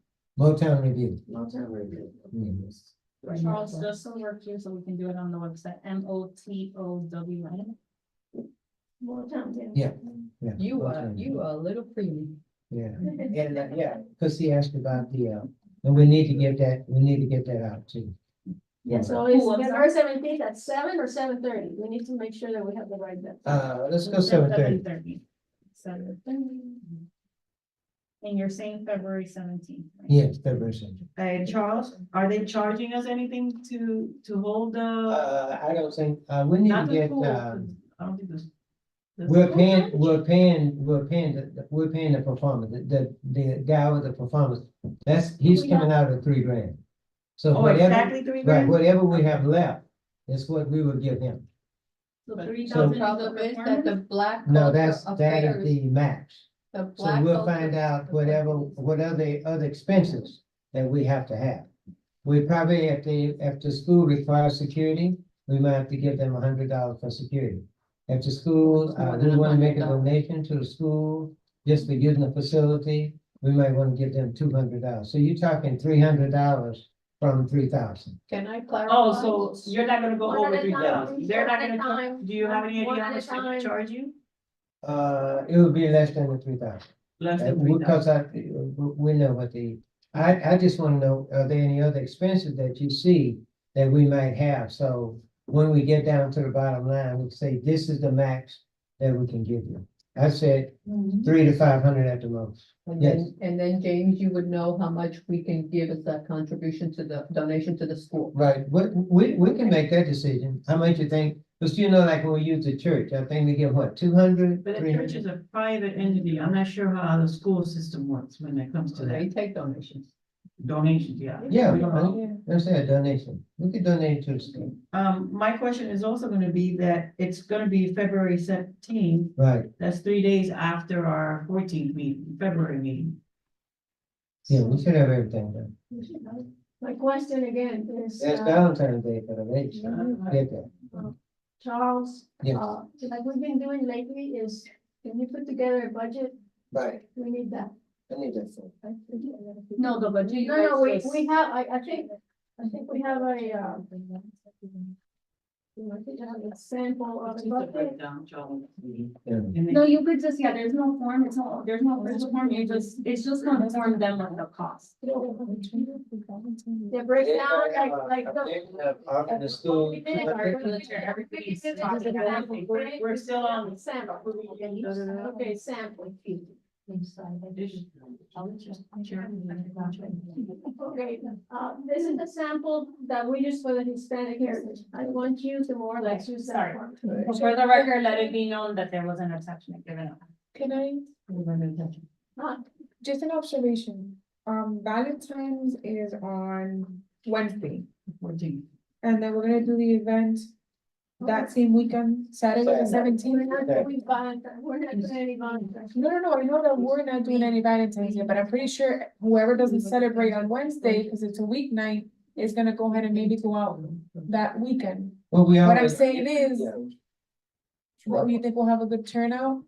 Motown Review. Motown Review. Charles, just so we're clear, so we can do it on the website, MOTOWN. Motown, Yeah. Yeah. You are, Motown. you are a little preemie. Yeah, and, yeah, because he asked about the, and we need to get that out too. Yeah, so it's Who, I'm February 17th at 7 or 7:30. We need to make sure that we have the right date. Let's go 7:30. 7:30. And you're saying February 17th, right? Yes, February 17th. And Charles, are they charging us anything to hold the? I don't think, we need to Not the get, school, 'cause I don't think this. we're paying the performance, the guy with the performance, he's coming out of $3,000. So Oh, whatever, exactly 3 right, grand? whatever we have left is what we will give him. So The 3,000 is the problem is that the performance? Black. No, Culture that is Affairs- the max. the So Black we'll Culture find out Affairs- what are the other expenses that we have to have. We probably, if the school requires security, we might have to give them $100 for security. If the school, More we than wanna make a $100. donation to the school, just for using the facility, we might wanna give them $200. So you're talking $300 from 3,000. Can I clarify? Oh, so you're not gonna go One over at a 3,000? time, They're not one at a gonna, time, do you have any one idea how at a much they're gonna time. charge you? It would be less than the 3,000. Less than 3,000? Because we know what I just wanna know, are there any other expenses that you see that we might have? So when we get down to the bottom line, we say, this is the max that we can give you. I said Mm-hmm. 300 to 500 at the most. And then, James, you would know how much we can give as that contribution to the donation to the school. Right, we can make that decision. How much you think? Because like when we use the church, I think we give what, 200, But the church 300? is a private entity. I'm not sure how the school system works when it comes to They that. take donations. Donations, yeah. Yeah, We don't know. let's say a donation. We could donate to the school. My question is also gonna be that it's gonna be February 17th. Right, That's 3 days after our 14th meeting, February meeting. yeah, we should have everything done. My question again is, It's Valentine's Day for the ladies. Get that. Charles, Yes. like we've been doing lately is, can you put together a budget? Right, We need that. I need that. for- No, the budget. you No, guys just- we have, I think we have a, I think I have a sample of the budget. Yeah. No, you could just, yeah, there's no form, there's no official form, it's just gonna inform them of the cost. The breakdown, like the. Offer the school. We're still on. Sample. Okay, sample. Okay, this is the sample that we use for the Hispanic heritage. I want you to more or less use that Sorry. one. For the record, let it be known that there was an exception given up. Can I, just an observation, Valentine's is on Wednesday, 14th. and then we're gonna do the event that same weekend, Saturday the We're 17th. not doing Valentine, we're not doing any Valentine. No, I know that we're not doing any Valentine's yet, but I'm pretty sure whoever doesn't celebrate on Wednesday, because it's a weeknight, is gonna go ahead and maybe go out that weekend. Well, we What I'm always, saying is, what do you think will have a good turnout?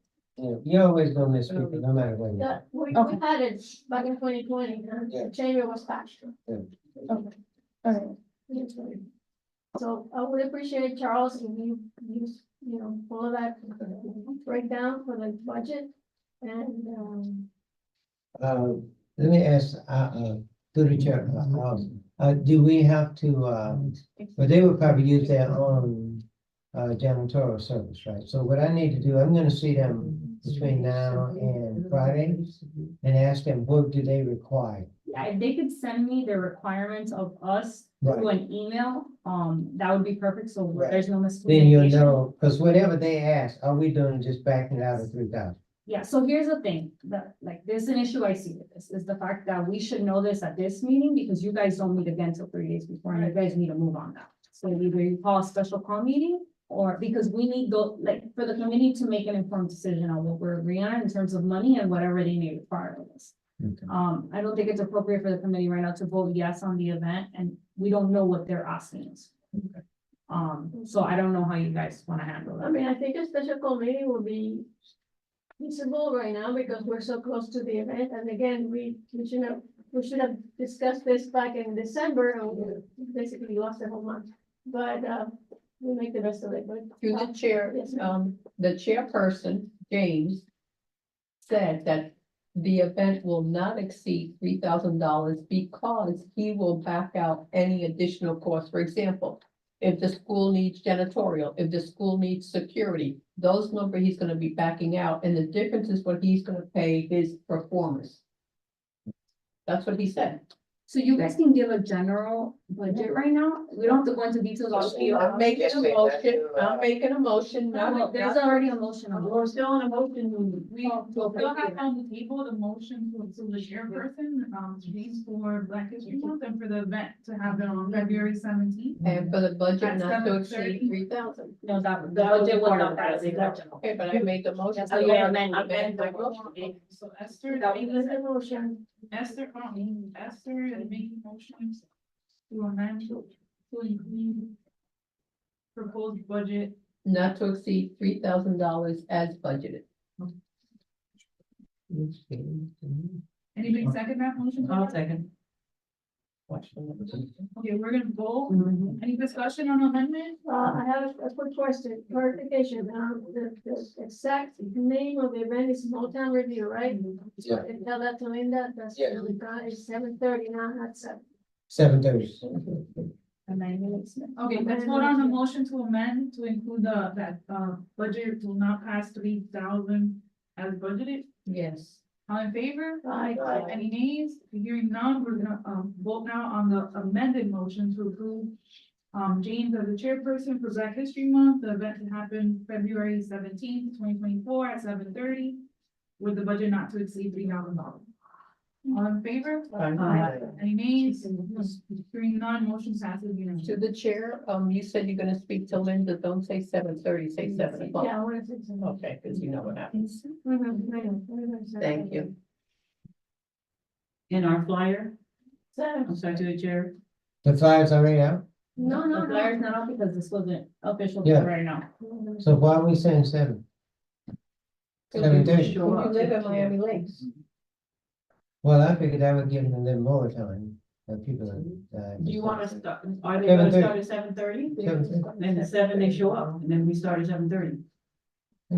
you always gonna miss people, no matter what. you do. We Okay. had it back in 2020, Yeah. the chamber was passed. Okay, all right. So I would appreciate, Charles, if you use, all of that breakdown for the budget and, Let me ask, through the chair, do we have to, but they would probably use their own janitorial service, right? So what I need to do, I'm gonna see them between now and Friday and ask them, what do they require? Yeah, if they could send me the requirements of us through an email, that would be perfect, so Right. there's no Then you'll miscommunication. know, because whatever they ask, all we doing is just backing it out of 3,000. Yeah, so here's the thing, there's an issue I see with this, is the fact that we should know this at this meeting, because you guys don't meet again till 3 days before, and you guys need to move on that. So either you call a special call meeting, or because we need for the committee to make an informed decision on what we're agreeing on in terms of money and whatever they may require of us. Okay. I don't think it's appropriate for the committee right now to vote yes on the event, and we don't know what they're asking us. So I don't know how you guys wanna handle I that. mean, I think a special call meeting will be feasible right now because we're so close to the event. And again, we should have discussed this back in December and we basically lost the whole month. But, we'll make the best of it, but. Through the chair, Yes, ma'am. the chairperson, James, said that the event will not exceed $3,000 because he will back out any additional costs. For example, if the school needs janitorial, if the school needs security, those numbers he's gonna be backing out, and the difference is what he's gonna pay his performers. That's what he said. So you guys can give a general budget right now, we don't have to go into details. I'm making a motion, Well, there's already a motion on the We're still on a motion. We still have on the table the motion to the chairperson, James for Black History Month and for the event to happen on February 17th. And for the budget At not to 7:30. exceed 3,000. No, that, the That was budget was part not of that, passed. exactly. Okay, but I made the motion. Oh, yeah, amend my the motion. So Esther, That Make the motion. Esther is making motions to amend to include proposed budget. Not to exceed $3,000 as budgeted. Anybody second that motion? I'll second. Okay, we're gonna vote. Mhm. Any discussion on amendment? I have a quick question, clarification, the exact name of the event is Motown Review, right? Yeah. I can tell that to Linda, that's, Yeah. it's 7:30 now, not 7. 7:30. Okay, let's vote on the motion to amend to include that budget will not pass 3,000 as budgeted. Yes. All in favor? Aye. Any nays? Hearing none, we're gonna, vote now on the amended motion to approve, James as the chairperson for Black History Month, the event to happen February 17th, 2024 at 7:30, with the budget not to exceed $3,000. All in favor? Aye. Any nays? Hearing none, motion passes To unanimously. the chair, you said you're gonna speak to Linda, don't say 7:30, say 7 o'clock. Yeah, I want to say something. Okay, because you know what happens. Mhm, I know. Thank you. In our flyer, Seven. I'm sorry to the chair. The flyers already out? No, no, The flyer's no. not out because this wasn't official Yeah. right now. So why are we saying 7? 7:30. Show You up. live in Miami Lakes. Well, I figured that would give them a little more time, people. Do you want to start, are they gonna 7:30. start at 7:30? 7:30. Then at 7 they show up, and then we start at 7:30.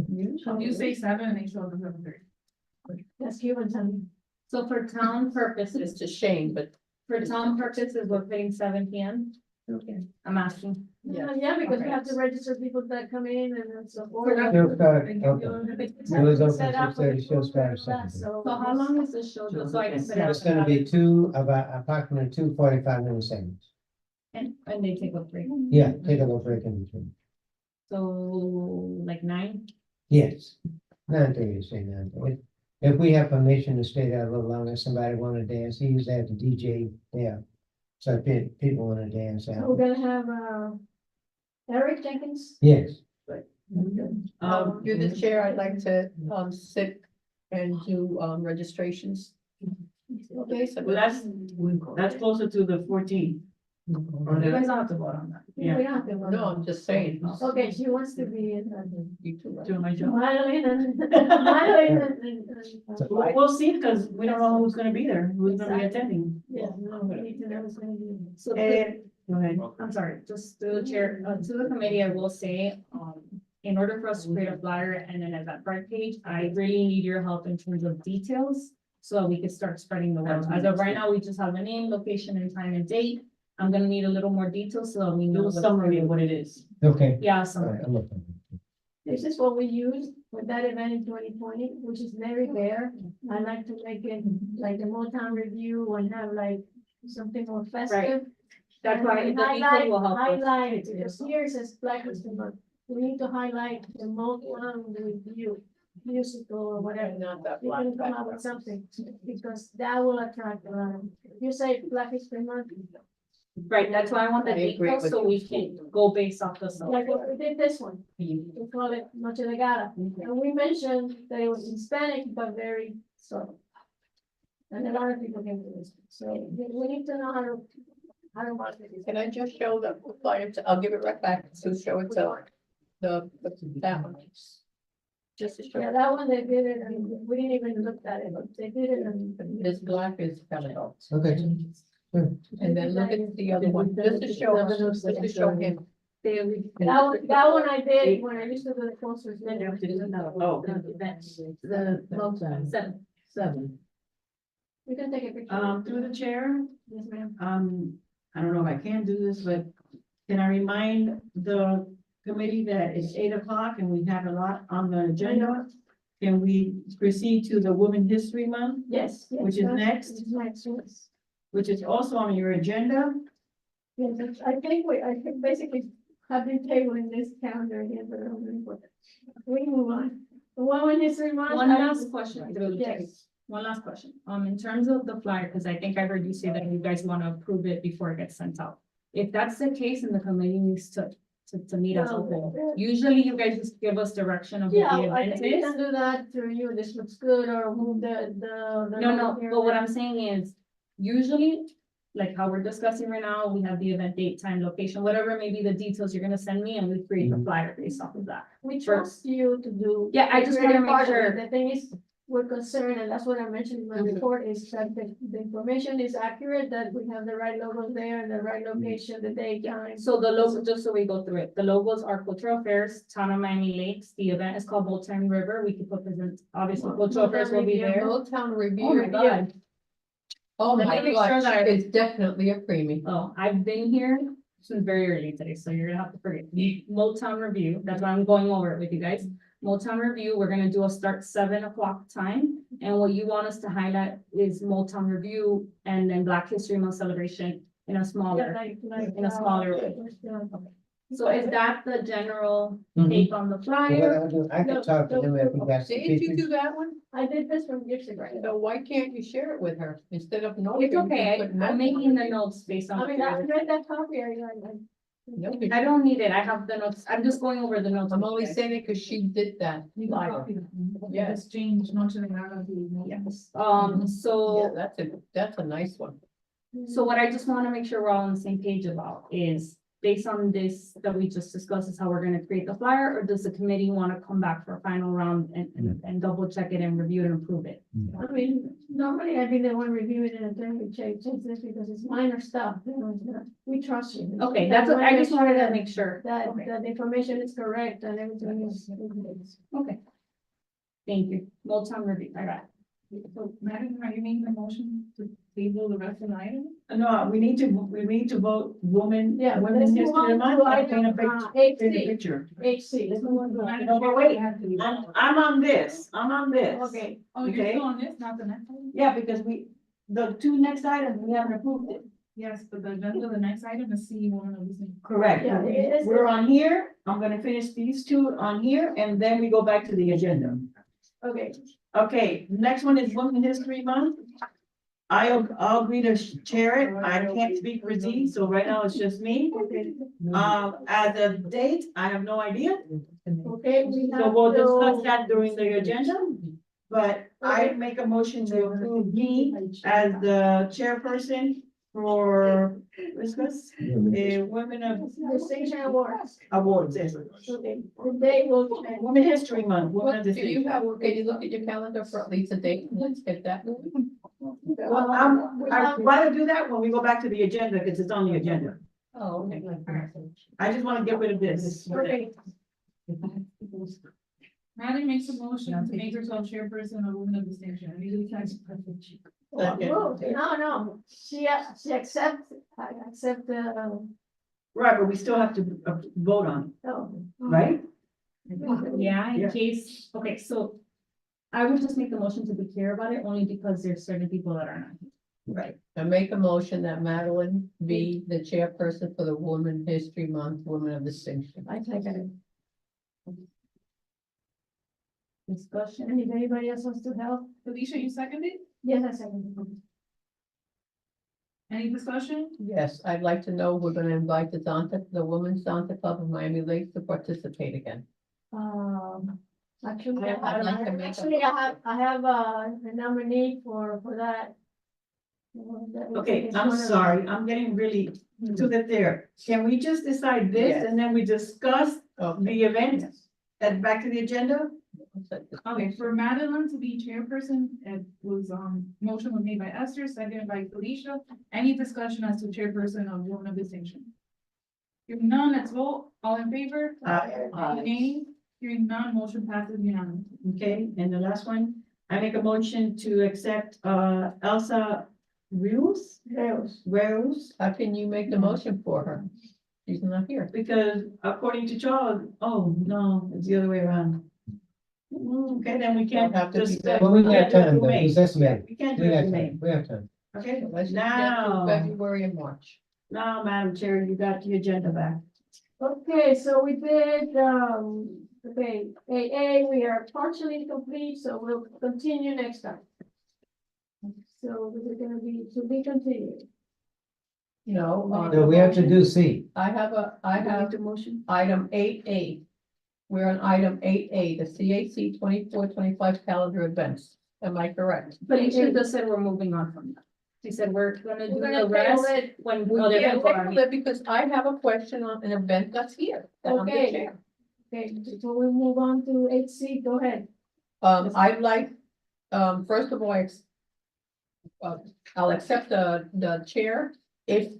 You say 7 and they show up at 7:30. That's Cuban time. So for town purposes, It's a shame, but for town purposes, we're putting 7 p.m. okay. I'm asking. Yeah, because we have to register people that come in and so forth. She'll start, And okay. It was open set up 6:30, for she'll people start at for that, 7:30. So how long is this show? Just so I can put it It's out. gonna be approximately 2 45-minute segments. And they take a break. Yeah, take a little break in between. So like 9? Yes, 9:30, say 9:30. If we have permission to stay there a little longer, somebody wanna dance, he usually have the DJ there. So if people wanna dance We're out. gonna have, Eric Jenkins. Yes, Through the chair, I'd like to, sit and do, registrations. Okay, so Well, that's closer to the 14th. You guys don't have to vote on that. Yeah. We have to. no, I'm just saying. Okay, she wants to be in. You too, right? To my job. Madeline and. We'll see, because we don't know who's gonna be there, who's gonna be attending. Yeah, no, we need to know who's gonna be. So Go ahead. I'm sorry, just to the chair, to the committee, I will say, in order for us to create a flyer and an Eventbrite page, I really need your help in terms of details. So we could start spreading the word. As of right now, we just have a name, location, and time and date. I'm gonna need a little more detail so that we know. Do a what's- summary of what it is. okay. Yeah, All summary. right, I'm looking. This is what we use with that event in 2020, which is very rare. I like to make it like the Motown review and have like something more festive. That's why the And beacon will help us. highlight, because here it says Black History Month. We need to highlight the Motown review, musical or whatever. Not that You can come up with something, because that will attract a lot of, if you say Black History Month, Right, that's why I want the I agree details, with so you. we can go based off the. like what we did this one, we call it Noche de Gala. And we mentioned that it was Hispanic, but very subtle. And a lot of people came to this, so we need to know how to market it. Can I just show the flyer? I'll give it right back to show it to that one. Just to show. Yeah, that one they did it, and we didn't even look at it, but they did it, and This black is coming out. Okay. And then look at the other one, just to show, just to show him. that one I did when I used to do the concerts. Oh. The Motown. Seven. You can take a picture. Through the chair, Yes, ma'am. I don't know if I can do this, but can I remind the committee that it's 8 o'clock and we have a lot on the agenda? Can we proceed to the Women History Month, Yes. Which is next? Which is next, yes. which is also on your agenda? Yes, I think basically have been tabling this calendar again, but I don't remember. We move on. The Women History Month. One last question, through the chair. Yes. One last question. In terms of the flyer, because I think I heard you say that you guys want to approve it before it gets sent out. If that's the case, then the committee needs to meet as a whole. Usually you guys just give us direction of what Yeah, the I event think you is. can do that through you. This looks good, or move the. No, but what I'm saying is, usually, like how we're discussing right now, we have the event date, time, location, whatever may be the details you're gonna send me, and we create the flyer based off of that. We trust you to do. Yeah, I just wanna make part of it. sure. The thing is, we're concerned, and that's what I mentioned in my report, is that the information is accurate, that we have the right logos there, and the right location, the date, time. So the logo, just so we go through it, the logos are Cultural Affairs, Town of Miami Lakes, the event is called Bolton River, we could put present, obviously Cultural Affairs will be there. Motown review. Oh my God. Oh Let my me make sure God, that it's definitely a premium. Oh, I've been here since very early today, so you're gonna have to forgive me. Motown Review, that's why I'm going over it with you guys. Motown Review, we're gonna do a start 7 o'clock time, and what you want us to highlight is Motown Review and then Black History Month celebration in a Yeah, smaller. like, in a smaller way. So is that the general Mhm. take on the So flyer? what I'll do, I can talk to him if he got some Didn't you pictures. do that one? I did this from years ago. So why can't you share it with her instead of knowing? It's okay, I'm making the notes based on. I mean, I read that copy, I don't need it, I have the notes, I'm just going over the notes. I'm with you only guys. saying it because she did that. You can flyer. copy them. Yes. Just change Noche de Gala to. Yes, Yeah, so, that's a nice one. so what I just wanna make sure we're all on the same page about is, based on this that we just discussed, is how we're gonna create the flyer, or does the committee wanna come back for a final round and double check it and review it and approve it? I mean, normally I'd be the one reviewing it and then we change this because it's minor stuff, you know, it's not, we trust you. Okay, that's what, I just wanted to make sure. That, Okay. that the information is correct and everything is. Okay. Thank you, Motown Review, I got it. So, Madam, are you making a motion to table the rest of the item? No, we need to vote woman. Yeah, let's Women's move History on Month, to and paint a item, picture. HC, Paint a picture. HC, let's move on to Madam item. Chair, wait. we have to- I'm on this, Okay, Oh, you're okay. still on this, not the next one? Yeah, because the two next items, we haven't approved it. Yes, but the agenda, the next item is C one of these. Correct. Yeah, it is- We're on here, I'm gonna finish these two on here, and then we go back to the agenda. okay, Okay, next one is Women History Month. I'll agree to chair it, I can't speak for Z, so right now it's just me. okay, As a date, I have no idea, okay, we have. so we'll to- discuss that during the agenda. But I make a motion to approve me as the chairperson for, what's this? Women of Distinction awards, Awards, yes. okay, the day will change. Women History Month, Women What of do the you City. have, can you look at your calendar for at least a date? Let's get that moving. Well, I'd rather do that when we go back to the agenda, because it's on the agenda. Oh, okay. I just want to get rid of this. Okay, Madam makes a motion to make herself chairperson of Women of Distinction. I need to catch perfect. Okay. no, she accept, I accept, Right, but we still have to vote on it, oh. right? Yeah, in Yeah. case, okay, so I would just make the motion to be clear about it, only because there's certain people that are not. here. Right. I make a motion that Madeline be the chairperson for the Women History Month, Women of Distinction. I second Discussion. it. And if anybody else wants to help, Felicia, you seconded? yes, I second it. Any discussion? Yes, I'd like to know, we're gonna invite the Women's Santa Club of Miami Lakes to participate again. Actually, I'd like to make a- I have a nominee for that. Okay, It's I'm one of- sorry, I'm getting really to the there. Can we just decide this Yes. and then we discuss Okay. the event and back to the agenda? Okay, for Madeline to be chairperson, it was, motion was made by Esther, seconded by Felicia. Any discussion as to chairperson of Women of Distinction? If none, let's vote. All in favor? Aye. Any nays? Hearing none, motion passes unanimously. Okay, and the last one, I make a motion to accept, Elsa Rose, How can you make the motion for her? She's not here. because according to Charles, oh, no, it's the other way around. Okay, then we can't Don't have to be just. that- Well, we can't got do it time, through though, May. because that's May. We can't do We it got through May, time, we have time. okay? Let's just get Now, through February and March. now, Madam Chair, you got the agenda back. Okay, so we did, okay, AA, we are partially complete, so we'll continue next time. So this is gonna be to be continued. No, No, we have to do C. I have the motion. item 8A. We're on item 8A, the CAC 24-25 calendar events. Am I correct? Felicia just said we're moving on from that. She said we're gonna do We're gonna the rest table it. when We other can't people are. table it because I have a question on an event that's here. that I'm the Okay. chair. Okay, before we move on to 8C, go ahead. I'd like, first of all, I'll accept the chair if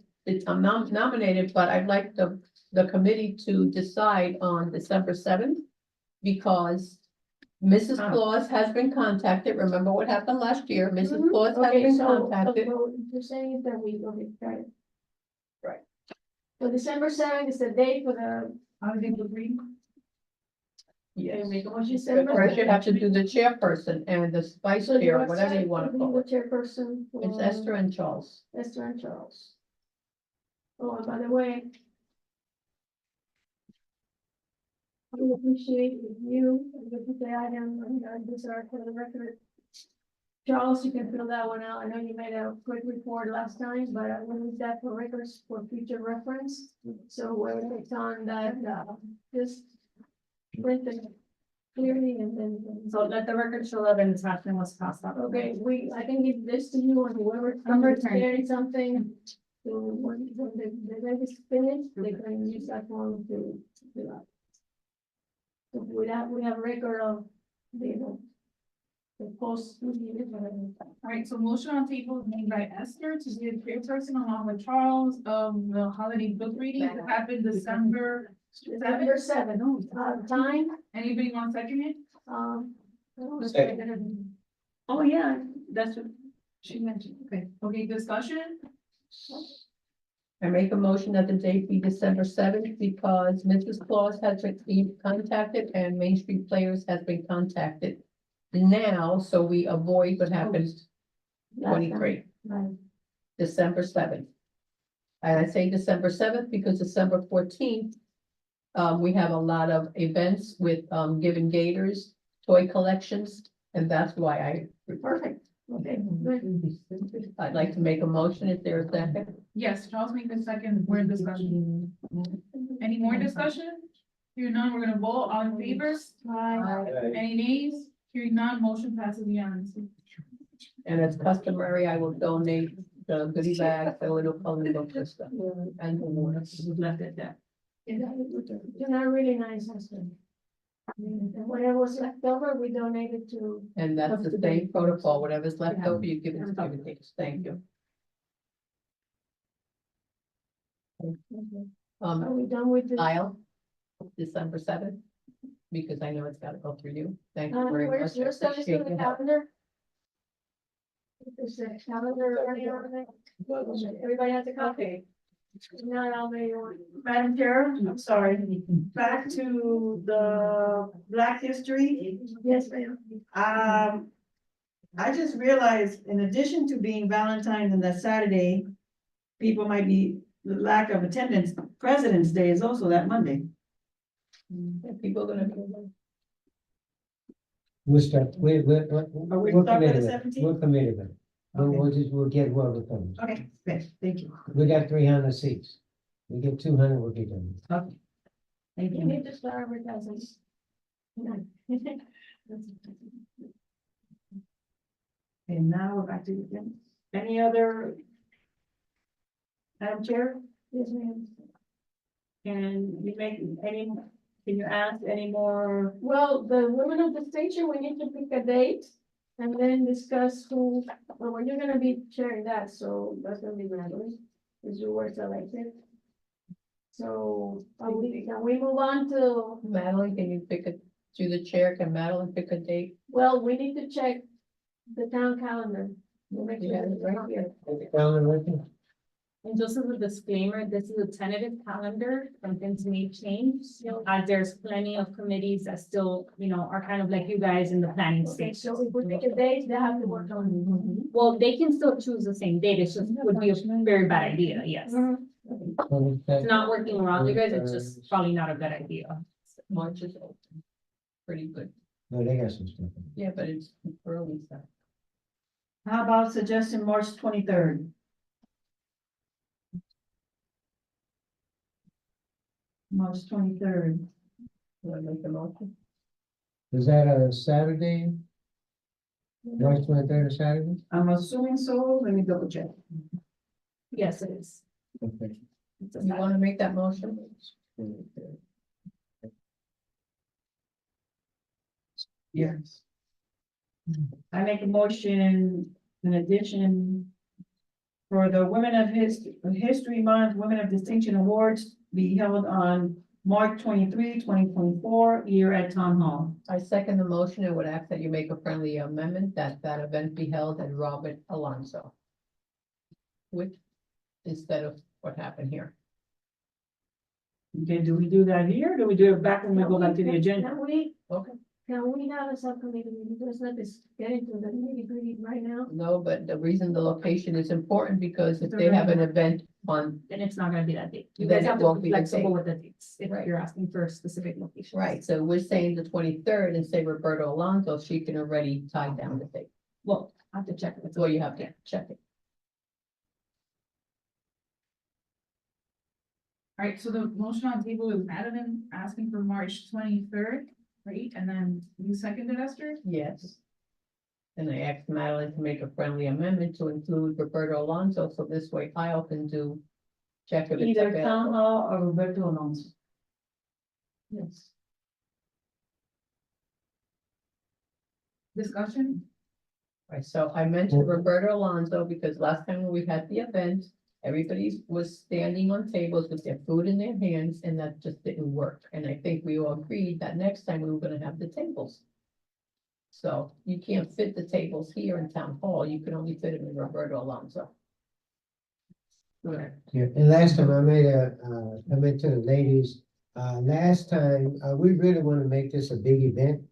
I'm nominated, but I'd like the committee to decide on December 7th. Because Mrs. Ah. Claus has been contacted. Remember what happened last year? Mrs. Mhm. Claus has Okay, been so, contacted. so you're saying that we, okay, got it. Right. So December 7th is the date for the, How did you agree? Yes. Make a motion. December First, you have to do the chairperson and the vice so chair, you're whatever you want to accepting call the it. chairperson. It's for Esther and Charles. Esther and Charles. Oh, and by the way. I would appreciate if you, put the item, and this are for the record. Charles, you can fill that one out. I know you made a quick report last time, but I will need that for records for future reference. So where it's on that, just print it clearly and then. So let the record show that an attachment was passed out. Okay, I can give this to you and whoever Number comes 10. carrying something. So when the event is finished, they can use that form to fill out. So we have record of the post. All right, so motion on table is made by Esther to be the chairperson along with Charles of the holiday book reading. It happened December December 7th. 7th, time, Anybody want to second it? Oh, yeah, that's what she mentioned, okay. Okay, discussion? I make a motion that the date be December 7th because Mrs. Claus has been contacted and Main Street Players has been contacted. Now, so we avoid what happens 23, Right. December 7th. And I say December 7th because December 14th, we have a lot of events with, Given Gators, toy collections, and that's why I. Perfect. Okay, good. I'd like to make a motion if there's a second. Yes, Charles made the second, we're in discussion. Any more discussion? Hearing none, we're gonna vote, all in favor? Any nays? Hearing none, motion passes unanimously. And as customary, I will donate the goodie bag, the little coloring book and stuff, and the water. We left it at that. You're not really nice, husband. And whatever was left over, we donated to. And that's the same protocol, whatever's left over, you give it to Given. Thank you. Are we done with the? I'll, December 7th, because I know it's gotta go through you. Thank you very much. Where's I your stuff is in appreciate the your help. calendar? Is the calendar running over there? Everybody has a copy? Not how many you want. Madam Chair, I'm sorry, back to the Black History. Yes, ma'am. I just realized, in addition to being Valentine's and that Saturday, people might be, the lack of attendance, President's Day is also that Monday. People are gonna. We'll start, we we're starting committed at with it, 17? we're committed with it. Okay. We'll get well with them. Okay, great, thank you. We got 300 seats. We get 200, we'll get them. Okay. Thank You you. need to start advertising. And now we're back to you, Jim. Any other? Madam Chair, Yes, ma'am. can you make any, can you ask any more? Well, the women of the station, we need to pick a date and then discuss who, well, you're gonna be chairing that, so that's gonna be Madeline, because you were selected. So, can we move on to, Madeline, can you pick a, to the chair, can Madeline pick a date? well, we need to check the town calendar. We'll make sure Yeah, it's right here. Calendar working? And just as a disclaimer, this is a tentative calendar, some things may change, as there's plenty of committees that still, are kind of like you guys in the planning Okay, stage. so if we pick a date, they have to work on it. Well, they can still choose the same date, it just would be a very bad idea, yes. It's not working around you guys, it's just probably not a good idea. March is open. Pretty good. No, they got some stuff. Yeah, but it's early stuff. How about suggesting March 23rd? March 23rd. Want to make the motion? Is that a Saturday? March 23rd, Saturday? I'm assuming so, let me double check. Yes, it is. Okay. It's a You want to make that motion? Yes. I make a motion in addition for the Women of History Month, Women of Distinction Awards be held on March 23, 2024, here at Town Hall. I second the motion and would ask that you make a friendly amendment that that event be held at Robert Alonso. Which, instead of what happened here. Okay, do we do that here? Do we do it back when we go back to the agenda? Okay. Can we have a subcommittee meeting? Let's not just get into the nitty gritty right now. No, but the reason the location is important because if It's a they have an regular. event on, Then it's not gonna be that date. You Then guys it have to won't be be the flexible date. with the dates, if Right. you're asking for a specific location. right, so we're saying the 23rd and say Roberto Alonso, she can already tie down the date. Well, I have to check. if it's Well, you okay. have to check it. All right, so the motion on the table is Madeline asking for March 23rd, right? And then you seconded, Esther? Yes. And I asked Madeline to make a friendly amendment to include Roberto Alonso, so this way Kyle can check if it's Either Town available. Hall or Roberto Alonso. Yes. Discussion? Right, so I mentioned Roberto Alonso because last time when we had the event, everybody was standing on tables with their food in their hands and that just didn't work. And I think we all agreed that next time we were gonna have the tables. So you can't fit the tables here in town hall, you can only fit them in Roberto Alonso. Correct. Yeah, and last time I made a, comment to the ladies, last time, we really want to make this a big event.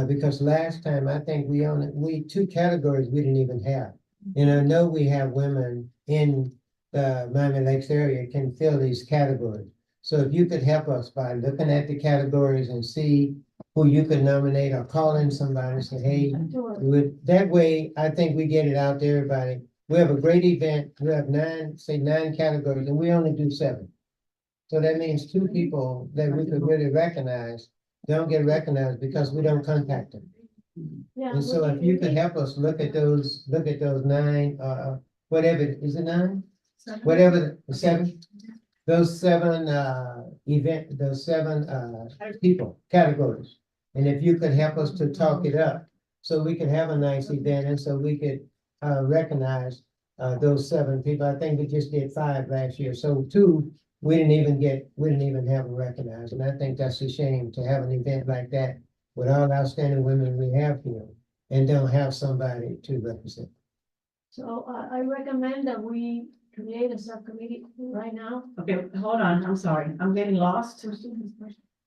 Because last time, I think we two categories we didn't even have. And I know we have women in the Miami Lakes area can fill these categories. So if you could help us by looking at the categories and see who you could nominate or call in somebody and say, hey, that way, I think we get it out to everybody. We have a great event. We have nine categories and we only do 7. So that means 2 people that we could really recognize don't get recognized because we don't contact them. Yeah. And so if you could help us look at those 9, whatever, is it 9? Whatever, the 7, those 7, those 7, people, categories. And if you could help us to talk it up, so we could have a nice event and so we could, recognize, those 7 people. I think we just did 5 last year, so 2, we didn't even have them recognized. And I think that's a shame to have an event like that with all outstanding women we have here and don't have somebody to represent. So I recommend that we create a subcommittee right now. Okay, hold on, I'm sorry, I'm getting lost.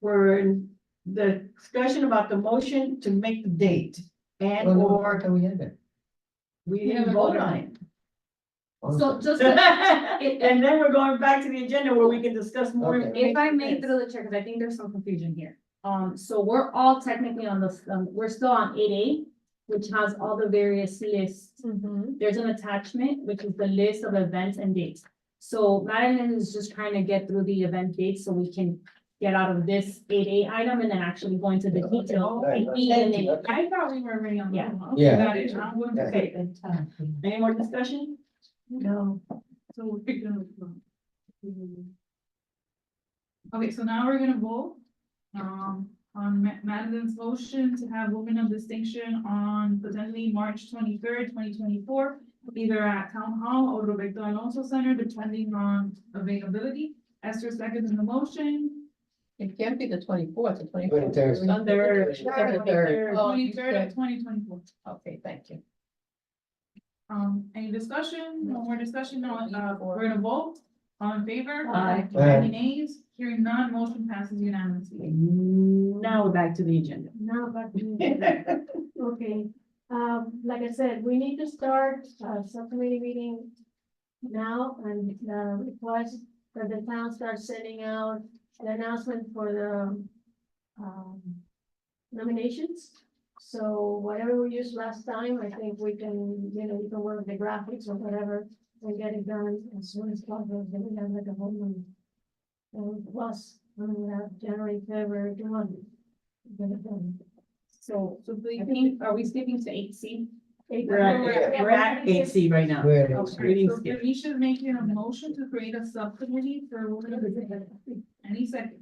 We're in the discussion about the motion to make the date and Oh, no, or okay, we had that. we Yeah, didn't we vote voted on on it. So just, And then we're going back to the agenda where we can discuss more. Okay. if I may through the chair, because I think there's some confusion here. So we're all technically on the, we're still on 8A, which has all the various lists. There's an attachment, which is the list of events and dates. So Madeline is just trying to get through the event dates so we can get out of this 8A item and then actually go into the detail. Right. And E and A. I thought we were already on. the Yeah. phone. Yeah. Got it. I'm going to Okay. take it. Any more discussion? No. So we're picking. Okay, so now we're gonna vote, on Madeline's motion to have women of distinction on potentially March 23rd, 2024, either at Town Hall or Roberto Alonso Center, depending on availability. Esther seconds in the motion. It can't be the 24th, the 24th. 23rd. Sunday, Third. Oh, you 23rd of said- 2024. Okay, thank you. Any discussion? No more discussion? No, we're gonna vote. All in favor? Aye. Any nays? Hearing none, motion passes unanimously. Now we're back to the agenda. Now, but, okay, like I said, we need to start a subcommittee meeting now and, request that the town start sending out the announcement for the, nominations. So whatever we used last time, I think we can, you can work the graphics or whatever and get it done as soon as possible, then we have like a whole month. And plus, we have January, February, 2 months. Get it done. So I think, are we skipping to 8C? We're at 8C right now. We're at Okay. Reading So skip. Felicia's making a motion to create a subcommittee for women of the. Any second.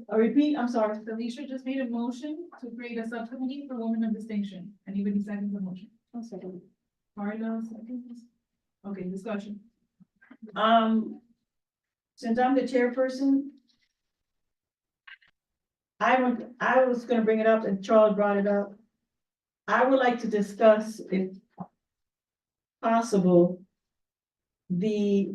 Repeat, I'm sorry. Felicia just made a motion to create a subcommittee for women of distinction. Anybody second the motion? Carla seconds. Okay, discussion. Since I'm the chairperson, I was gonna bring it up and Charles brought it up. I would like to discuss, if possible, the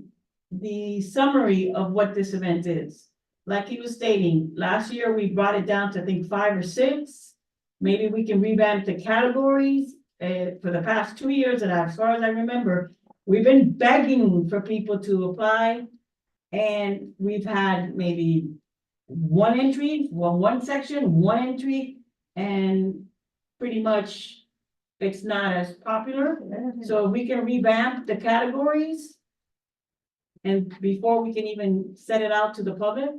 summary of what this event is. Like he was stating, last year we brought it down to, I think, 5 or 6. Maybe we can revamp the categories. For the past 2 years, and as far as I remember, we've been begging for people to apply. And we've had maybe one entry, one section, one entry, and pretty much it's not as popular. So if we can revamp the categories. And before we can even set it out to the public,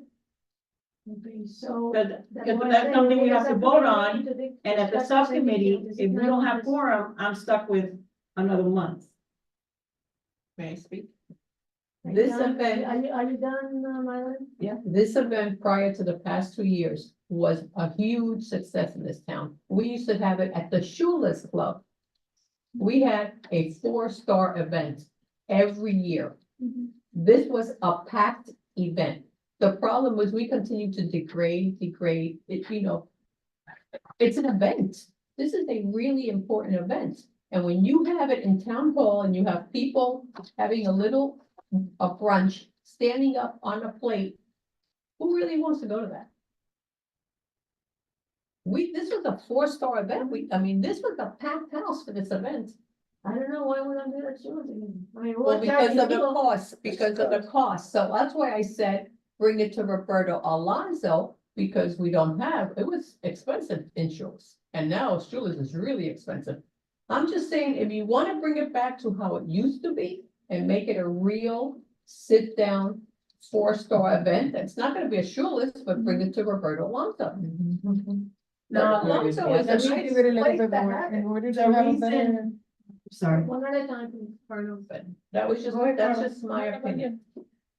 Okay, so. because what I'm that's saying, something we need a have to vote subcommittee on. to di- And at the discuss this subcommittee, this is if we not don't have this- quorum, I'm stuck with another month. May I speak? Are you This done? event- Are you done, Myron? Yeah, this event prior to the past 2 years was a huge success in this town. We used to have it at the Shoeless Club. We had a 4-star event every year. This was a packed event. The problem was we continued to degrade, it, it's an event. This is a really important event. And when you have it in town hall and you have people having a brunch, standing up on a plate, who really wants to go to that? This was a 4-star event. This was a packed house for this event. I don't know why we don't do that soon again. I mean, Well, we're because charging of the people. cost, So that's why I said, bring it to Roberto Alonso, because we don't have, it was expensive in Shoeless. And now Shoeless is really expensive. I'm just saying, if you want to bring it back to how it used to be and make it a real sit-down 4-star event, it's not gonna be a Shoeless, but bring it to Roberto Alonso. No, Alonso is a Let's nice give it a little place bit to more have it. in order The to have a reason- better. Sorry. One at a time, please. But that's just my opinion.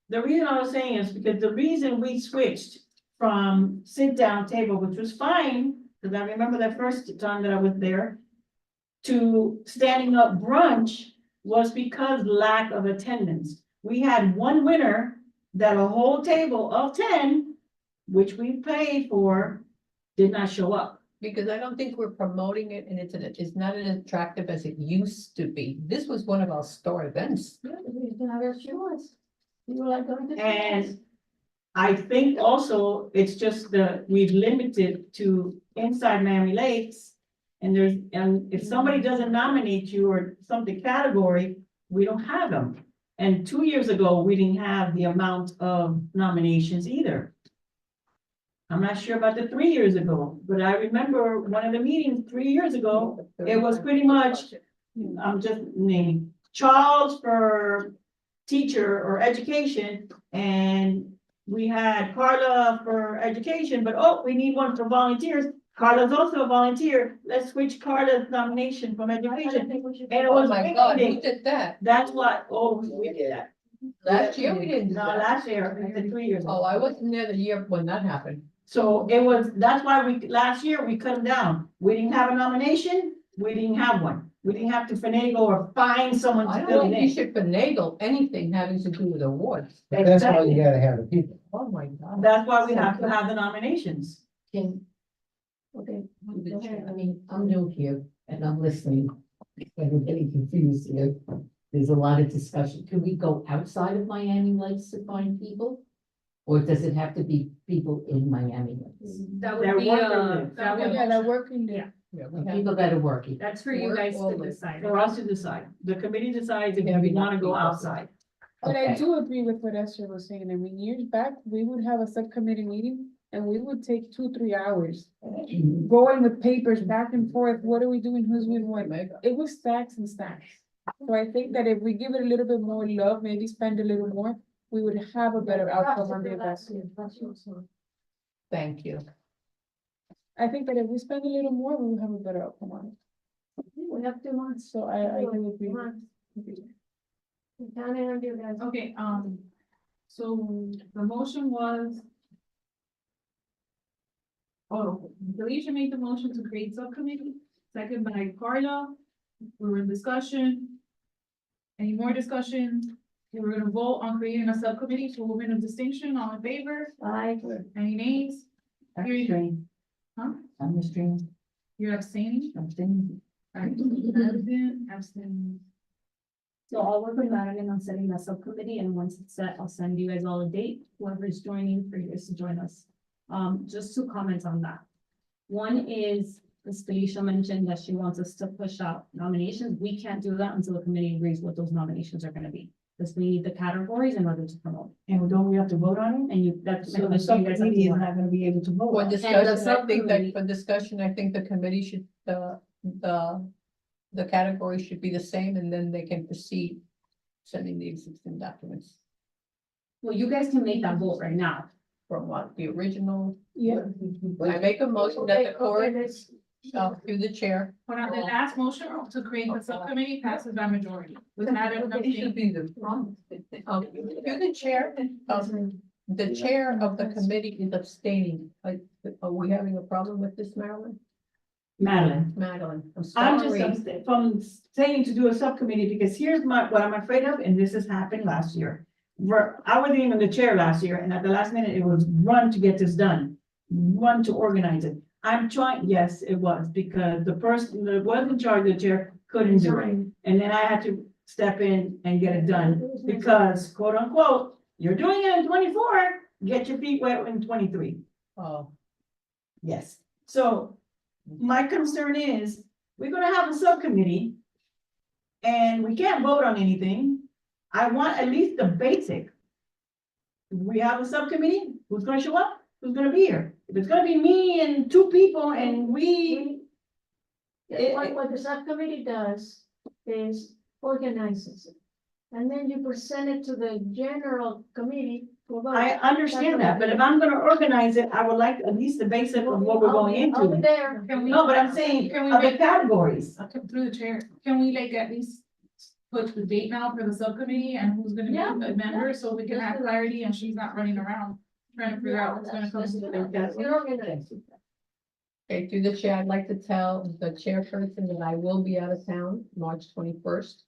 The reason I was saying is because the reason we switched from sit-down table, which was fine, because I remember that first time that I was there, to standing up brunch was because lack of attendance. We had one winner that a whole table of 10, which we paid for, did not show up. Because I don't think we're promoting it and it's not as attractive as it used to be. This was one of our star events. Yeah, we can have a few ones. People are going to. And I think also it's just we've limited to inside Miami Lakes. And if somebody doesn't nominate you or something category, we don't have them. And 2 years ago, we didn't have the amount of nominations either. I'm not sure about the 3 years ago, but I remember one of the meetings 3 years ago, it was pretty much, I'm just naming, Charles for teacher or education, and we had Carla for education, but oh, we need one for volunteers. Carla's also a volunteer. Let's switch Carla's nomination from education. And it Oh was my God, who winning. did that? That's what, oh, we did that. Last year we didn't. do No, that. last year, I said 3 years Oh, ago. I wasn't there the year when that happened. So that's why last year we cut them down. We didn't have a nomination, we didn't have one. We didn't have to finagle or find someone I to don't fill think it you in. should finagle anything having to do with awards. But that's why you gotta have the people. Oh, my God. That's why we have to have the nominations. Can, Okay. the Go chair, ahead. I mean, I'm new here and I'm listening. I'm getting confused here. There's a lot of discussion. Can we go outside of Miami Lakes to find people? Or does it have to be people in Miami Lakes? That They're would be, working that would, Yeah, that working there. Yeah, we have- People that are working. that's for you Work guys all to the- decide. For us to decide. The committee decides if Yeah, we we wanna have go to. outside. But I Okay. do agree with what Esther was saying. I mean, years back, we would have a subcommittee meeting and we would take 2-3 hours. Going with papers back and forth, what are we doing, who's doing what? It was stacks and stacks. So I think that if we give it a little bit more love, maybe spend a little more, we would have a better outcome on the event. Thank you. I think that if we spend a little more, we will have a better outcome on it. We have 2 months. So I do agree. 2 months. Counting on you guys. Okay, so the motion was. Oh, Alicia made the motion to create subcommittee, second by Carla. We were in discussion. Any more discussion? Okay, we're gonna vote on creating a subcommittee for women of distinction, all in favor, Bye. any nays? Abstain. Huh? I'm restraining, You're abstaining? abstaining. Alright, abstain. So I'll work with Madeline on setting that subcommittee, and once it's set, I'll send you guys all a date, whoever's joining, for you guys to join us. Just 2 comments on that. One is, as Felicia mentioned, that she wants us to push out nominations. We can't do that until the committee agrees what those nominations are gonna be. Because we need the categories in order to promote. And don't we have to vote on it? And you, that's. So the subcommittee is not gonna be able to vote. For on it. discussion, I think subcommittee- that, for discussion, I think the committee should, the category should be the same and then they can proceed sending the existing documents Well, you guys can make that vote right now. from what, the original. Yeah. I make a motion that the court, Okay, let's- through the chair. But on the last motion to create the subcommittee passes by majority. With Madam It should abstaining. be the front. Through the chair, the chair of the committee is abstaining. Are we having a problem with this, Marilyn? Madeline. Madeline, I'm I'm sorry. just from saying to do a subcommittee, because here's what I'm afraid of, and this has happened last year. I wasn't even the chair last year, and at the last minute, it was run to get this done, run to organize it. I'm trying, yes, it was, because the person that was in charge of the chair couldn't do it. And then I had to step in and get it done, because quote unquote, you're doing it in 24, get your feet wet in 23. Oh, Yes, so my concern is, we're gonna have a subcommittee. And we can't vote on anything. I want at least the basic. We have a subcommittee, who's gonna show up, who's gonna be here? If it's gonna be me and 2 people and we, What the subcommittee does is organizes it. And then you present it to the general committee. for vote. I understand that, but if I'm gonna organize it, I would like at least the basic of what we're going I'll be into. there. Can we? No, but I'm saying, Can we of the make- categories. Through the chair, can we like at least put the date now for the subcommittee and who's gonna be Yeah. the member, so we can have clarity and she's not running around trying to figure out what's gonna come. We're organized. okay, through the chair, I'd like to tell the chairperson that I will be out of town March 21st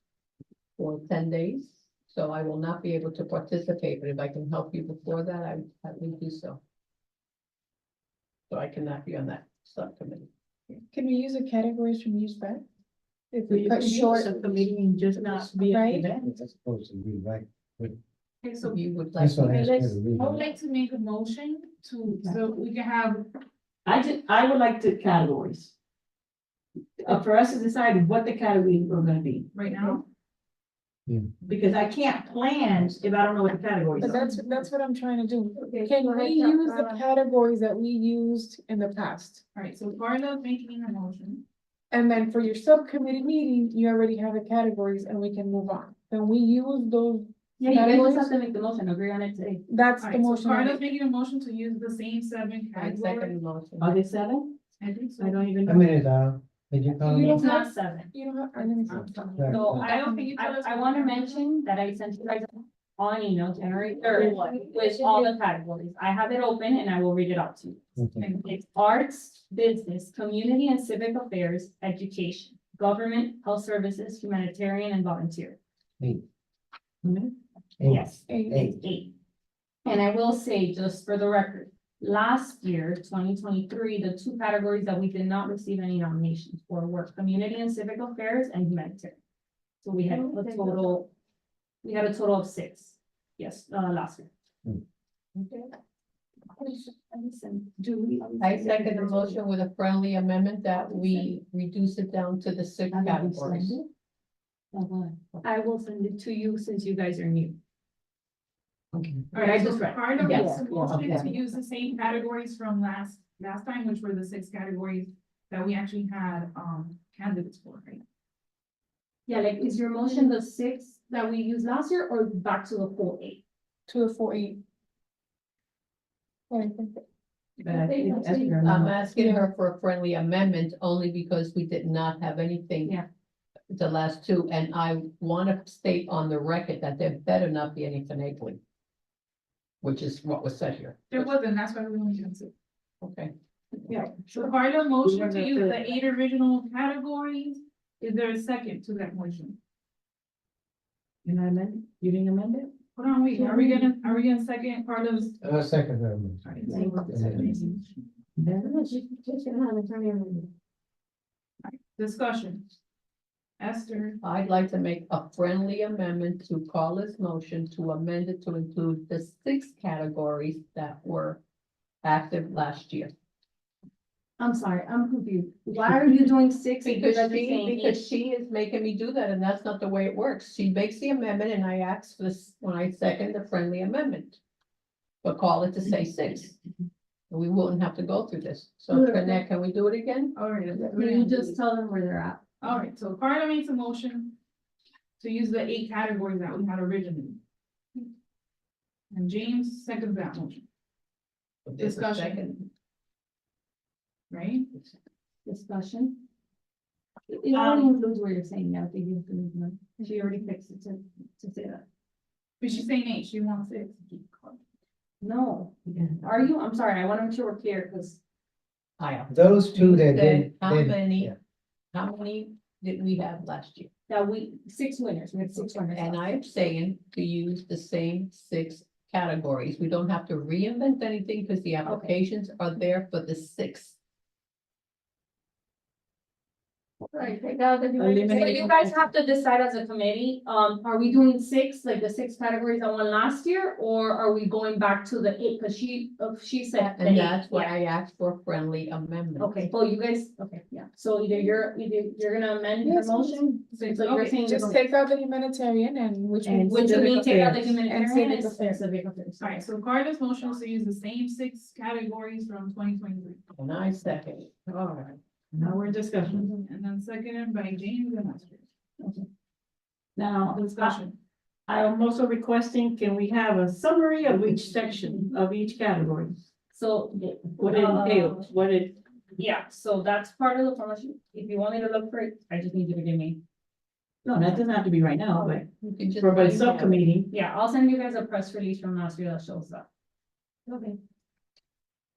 for 10 days. So I will not be able to participate, but if I can help you before that, I will do so. So I cannot be on that subcommittee. Can we use the categories from years back? If So we you cut can use short, a committee and just not be an Right. event. That's supposed to be right. Okay, so You would like, That's what I asked her to read. I would like to make a motion to, so we can have, I would like to categories. For us to decide what the categories are gonna be, right now, because I can't plan if I don't know what the categories but are. that's what I'm trying to do. Okay, Can go we ahead, use the Carla. categories that we used in the past? all right, so Carla's making a motion. And then for your subcommittee meeting, you already have the categories and we can move on. Then we use those, Yeah, you guys just Categories? have to make the motion, agree on it today. that's All the right, so motion. Carla's making a motion to use the same 7 I categories. second motion. Are there 7? I think so. I don't even How know. many is, did you call You them? It's not 7. You know what, let me see. Right. So I don't think you tell us. I wanna mention that I sent you guys on email January 3rd with all the categories. I have it open and I will read it out to you. Okay. It's arts, business, community and civic affairs, education, government, health services, humanitarian and volunteer. Eight. Mhm. Eight. Yes, Eight. it's 8. And I will say, just for the record, last year, 2023, the 2 categories that we did not receive any nominations for were community and civic affairs and humanitarian. So we had a total of 6, yes, last year. I second the motion with a friendly amendment that we reduce it down to the 6 categories. I will send it to you since you guys are new. Okay. All right, I so just read. Carla Yes, makes a motion okay. to use the same categories from last time, which were the 6 categories that we actually had, candidates for, right? Yeah, like, is your motion the 6 that we used last year or back to the full 8? To the 4-8. But I think that's your I'm amendment. asking her for a friendly amendment only because we did not have anything. Yeah. The last 2, and I want to state on the record that there better not be any finagling. Which is what was said here. There wasn't, that's why we only did 6. Okay. Yeah, so Carla motion We're to gonna use do- the 8 original categories. Is there a second to that motion? You know, amend, you didn't amend it? Hold on, wait, are we gonna second Carla's? Second her motion. All right, so discussion. Esther, I'd like to make a friendly amendment to Carla's motion to amend it to include the 6 categories that were active last year. I'm sorry, I'm confused. Why are you doing 6? if you Because guys are saying because 8? she is making me do that, and that's not the way it works. She makes the amendment and I ask for this, when I second the friendly amendment. But call it to say 6. We wouldn't have to go through this. So Trinette, can we do it again? all right. Can you just tell them where they're at? All right, so Carla makes a motion to use the 8 categories that we had originally. And James seconds that motion, There's a Discussion. second. right? Discussion? It already includes what you're saying now, they give them, she already fixed it to say that. But she's saying 8, she wants 6. No, are you? I'm sorry, I want to make sure we're clear, because I am. Those 2 that Then did, how did- many, yeah. how many did we have last year? that 6 winners, we had 6 winners. And last I'm saying to use the same 6 categories. We don't have to reinvent anything because the applications are there for the 6. Right, take out the. So you guys have to decide as a committee, are we doing 6, like the 6 categories that won last year, or are we going back to the 8? Cause she said. the And 8, that's why yeah. I asked for a friendly amendment. Okay, well, you guys, okay, yeah, so either you're gonna amend your Yes, yes. motion, so you're Okay, saying. Just take out the humanitarian and which. And we- Which would mean take out the affairs. humanitarian civic and affairs. civic affairs. All right, so Carla's motion is to use the same 6 categories from 2023. And I second. All right, now we're in discussion. And then seconded by James and Esther. Now, Discussion. I am also requesting, can we have a summary of each section of each category? So. What it entails, what it, Yeah, so that's part of the promotion, if you want me to look for it, I just need you to give me, no, that doesn't have to be right now, but You can just. for a email it. subcommittee, yeah, I'll send you guys a press release from last year that shows that. Okay.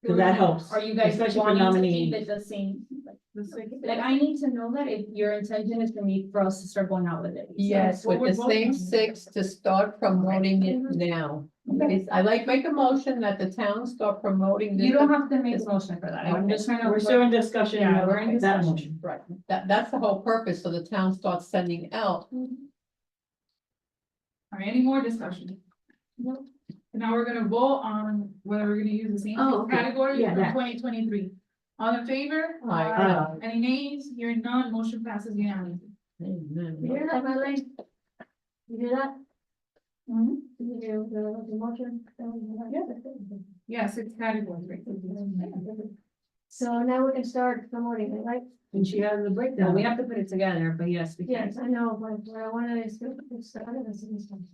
because that helps. Are you guys Especially for wanting to nominees. keep it the same, like, The sixth. Like, I need to know that if your intention is for us to start going out with it. Yes, what with the we're same voting on. 6 to start promoting it now. Okay. I like make a motion that the town start promoting this. You don't have to make a motion for that, I'm just trying to. We're still in discussion. Yeah, we're in of that discussion. motion. Right, that's the whole purpose, so the town starts sending out. All right, any more discussion? No. Now we're gonna vote on whether we're gonna use the same Oh, okay. category Yeah, for that. 2023. All in favor? Aye. Any nays? Hearing none, motion passes unanimously. You hear that, Marlene? You hear that? Mm-hmm. You hear the motion? Yeah, 6 categories, right? So now we can start promoting it, right? And she has the No, breakdown. we have to put it together, but yes, we can. Yes, I know, but what I wanted is to start it as soon as possible.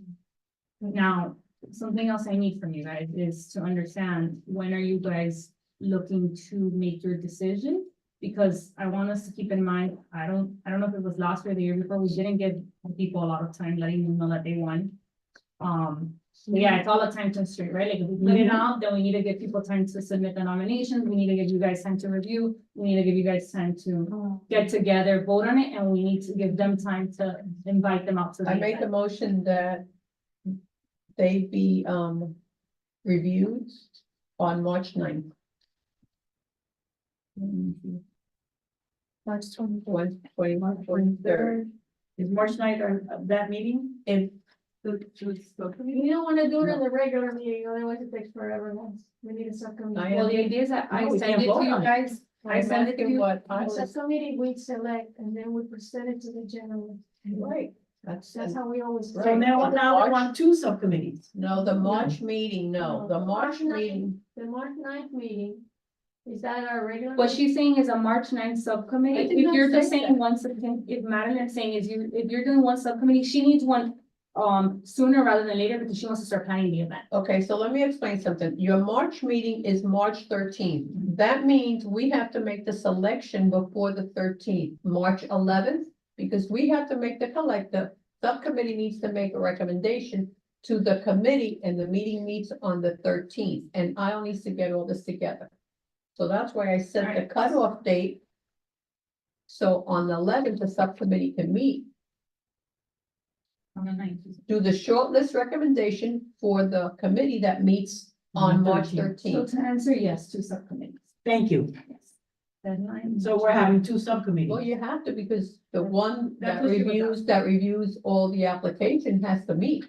Now, something else I need from you guys is to understand, when are you guys looking to make your decision? Because I want us to keep in mind, I don't know if it was last year or the year before, we didn't give people a lot of time, letting them know that they won. Yeah, it's all a time constraint, right? Like, if we put it out, then we need to give people time to submit the nominations, we need to give you guys time to review, we need to give you guys time to get together, vote on it, and we need to give them time to invite them out to the I make a event. motion that they be, reviewed on March 9th. March 23rd. Is March 9th or that meeting? If, You don't wanna do it in the regular meeting, otherwise it takes forever, guys. We need a subcommittee. Well, the idea is that I No, we send can't it to vote you on it. guys, I I'm send it to asking you. what I The was, subcommittee we select and then we present it to the general. right, that's, That's how we always. So Right. now we March. want 2 subcommittees. no, the March meeting, no, the March March 9th. meeting. The March 9th meeting, is that our regular? What meeting? she's saying is a March 9th I subcommittee, did if not you're just say saying that. one subcommittee, if Madeline's saying is if you're doing one subcommittee, she needs one. Sooner rather than later, because she wants to start planning the event. Okay, so let me explain something. Your March meeting is March 13th. That means we have to make the selection before the 13th, March 11th, because we have to make the subcommittee needs to make a recommendation to the committee, and the meeting meets on the 13th, and I'll need to get all this together. So that's why I set the Right. cutoff date. So on the 11th, the subcommittee can meet, On the 9th. do the shortlist recommendation for the committee that meets on On the March 13th. 13th. So to answer, yes, two subcommittees. Thank you. Yes. Deadline. So we're having 2 subcommittees. Well, you have to, because the one That's that what she was reviews all the application has to meet.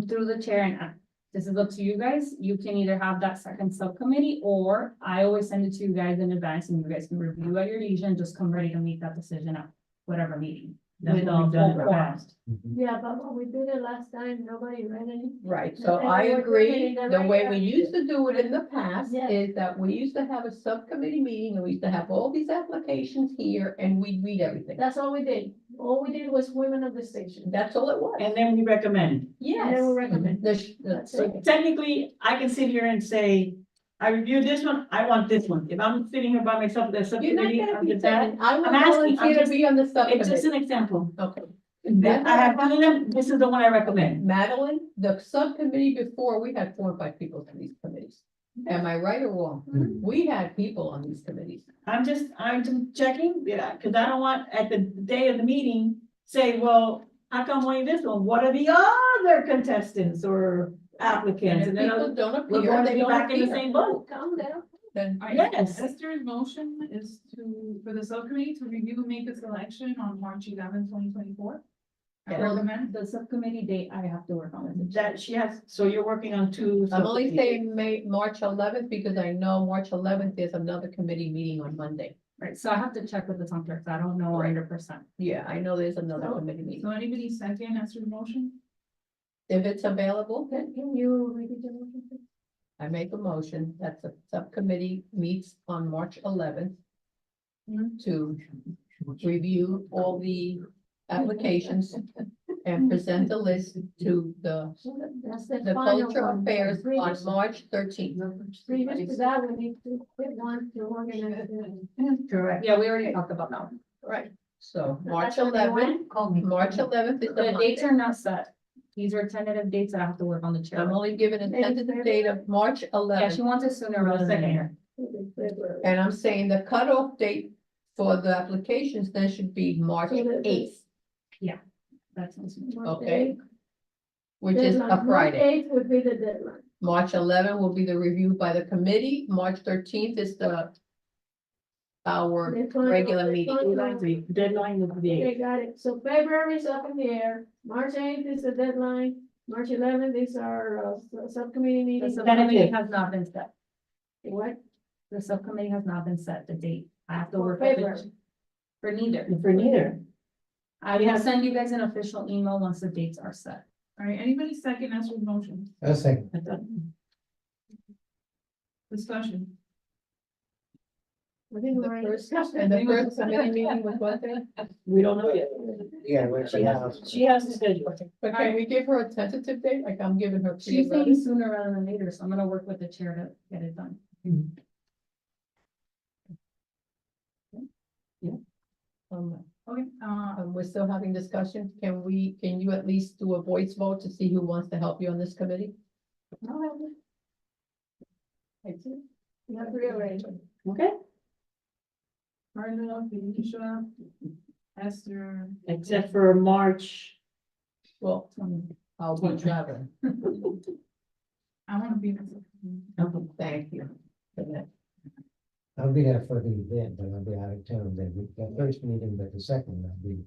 Through the chair, and this is up to you guys, you can either have that second subcommittee, or I always send it to you guys in advance, and you guys can review at your leisure and just come ready to make that decision at whatever meeting. That's With, what we've done in the full past. Yeah, but when we did it last time, nobody read any. Right, so And I we're agree, doing it the way we regular- used to do it in the past Yeah. is that we used to have a subcommittee meeting, and we used to have all these applications here, and we'd read everything. That's all we did. All we did was women of the station. That's all it was. And then we recommend. Yes. And then we recommend. The- So technically, I can sit here and say, I reviewed this one, I want this one. If I'm sitting here by myself, the You're not subcommittee, gonna I'm be just that. saying, I would I'm asking, I'm volunteer to just- be on the It's just subcommittee. an example. Okay. I have 2 of them, this is the one I recommend. Madeline, the subcommittee before, we had 4 or 5 people on these committees. Am I right or wrong? We had people on these committees. I'm just checking, yeah, because I don't want at the day of the meeting, say, well, how come only this one? What are the other contestants or applicants? And And if then people don't we're appear, going to they be don't back in the appear. same boat. Calm down. Then, All right, Yes. Esther's motion is for the subcommittee to review and make a selection on March 11th, 2024. I Yes. recommend. The subcommittee date, I have to work on it. That she has, so you're working on 2. I'm only subcommittees. saying March 11th, because I know March 11th, there's another committee meeting on Monday. Right, so I have to check with the town clerk, I don't know 100%. Yeah, I know there's another So- committee meeting. So anybody second Esther's motion? If it's available, Can you repeat the motion, please? I make a motion that the subcommittee meets on March 11th to review all the applications and present the list to the That's the the final Culture one. Affairs on Previous- March 13th. Previous to that, we need to get one to organize it. Correct. Yeah, we already talked about that. Right. So March That's when they 11th, March 11th is the The dates Monday. are not set, these are tentative dates that I have to work on the chair. I'm only giving a tentative date of March Yeah, 11th. she wants it sooner rather than later. The February. And I'm saying the cutoff date for the applications then should be March So the- 8th, That sounds. March okay. 8th. which is Deadline. a March Friday. 8th would be the deadline. March 11 will be the review by the committee. March 13th is our The final- regular the meeting. final- The deadline would be. Okay, got it. So February is up in the air. March 8th is the deadline. March 11th is our subcommittee The meeting. subcommittee has not been set. What? The subcommittee has not been set, the date. I have to For work with February. it. For neither. For neither. I will send you guys an official email once the dates are set. All right, anybody second as with motion, A second. discussion? I think The we're in first- discussion. And the first committee meeting was what day? We don't know yet. Yeah, when she has. She has to schedule. But can we give her a tentative date? Like I'm giving her. She's thinking sooner rather than later, so I'm gonna work with the chair to get it done. Okay, We're still having discussion. Can you at least do a voice vote to see who wants to help you on this committee? Yeah, three already. Okay. Marlo, Felicia, Esther, Except for March. Well, I'll be traveling. I wanna be. Thank you. for that. I'll be there for the event, but I'll be out of town then. The first meeting, but the second I'll be.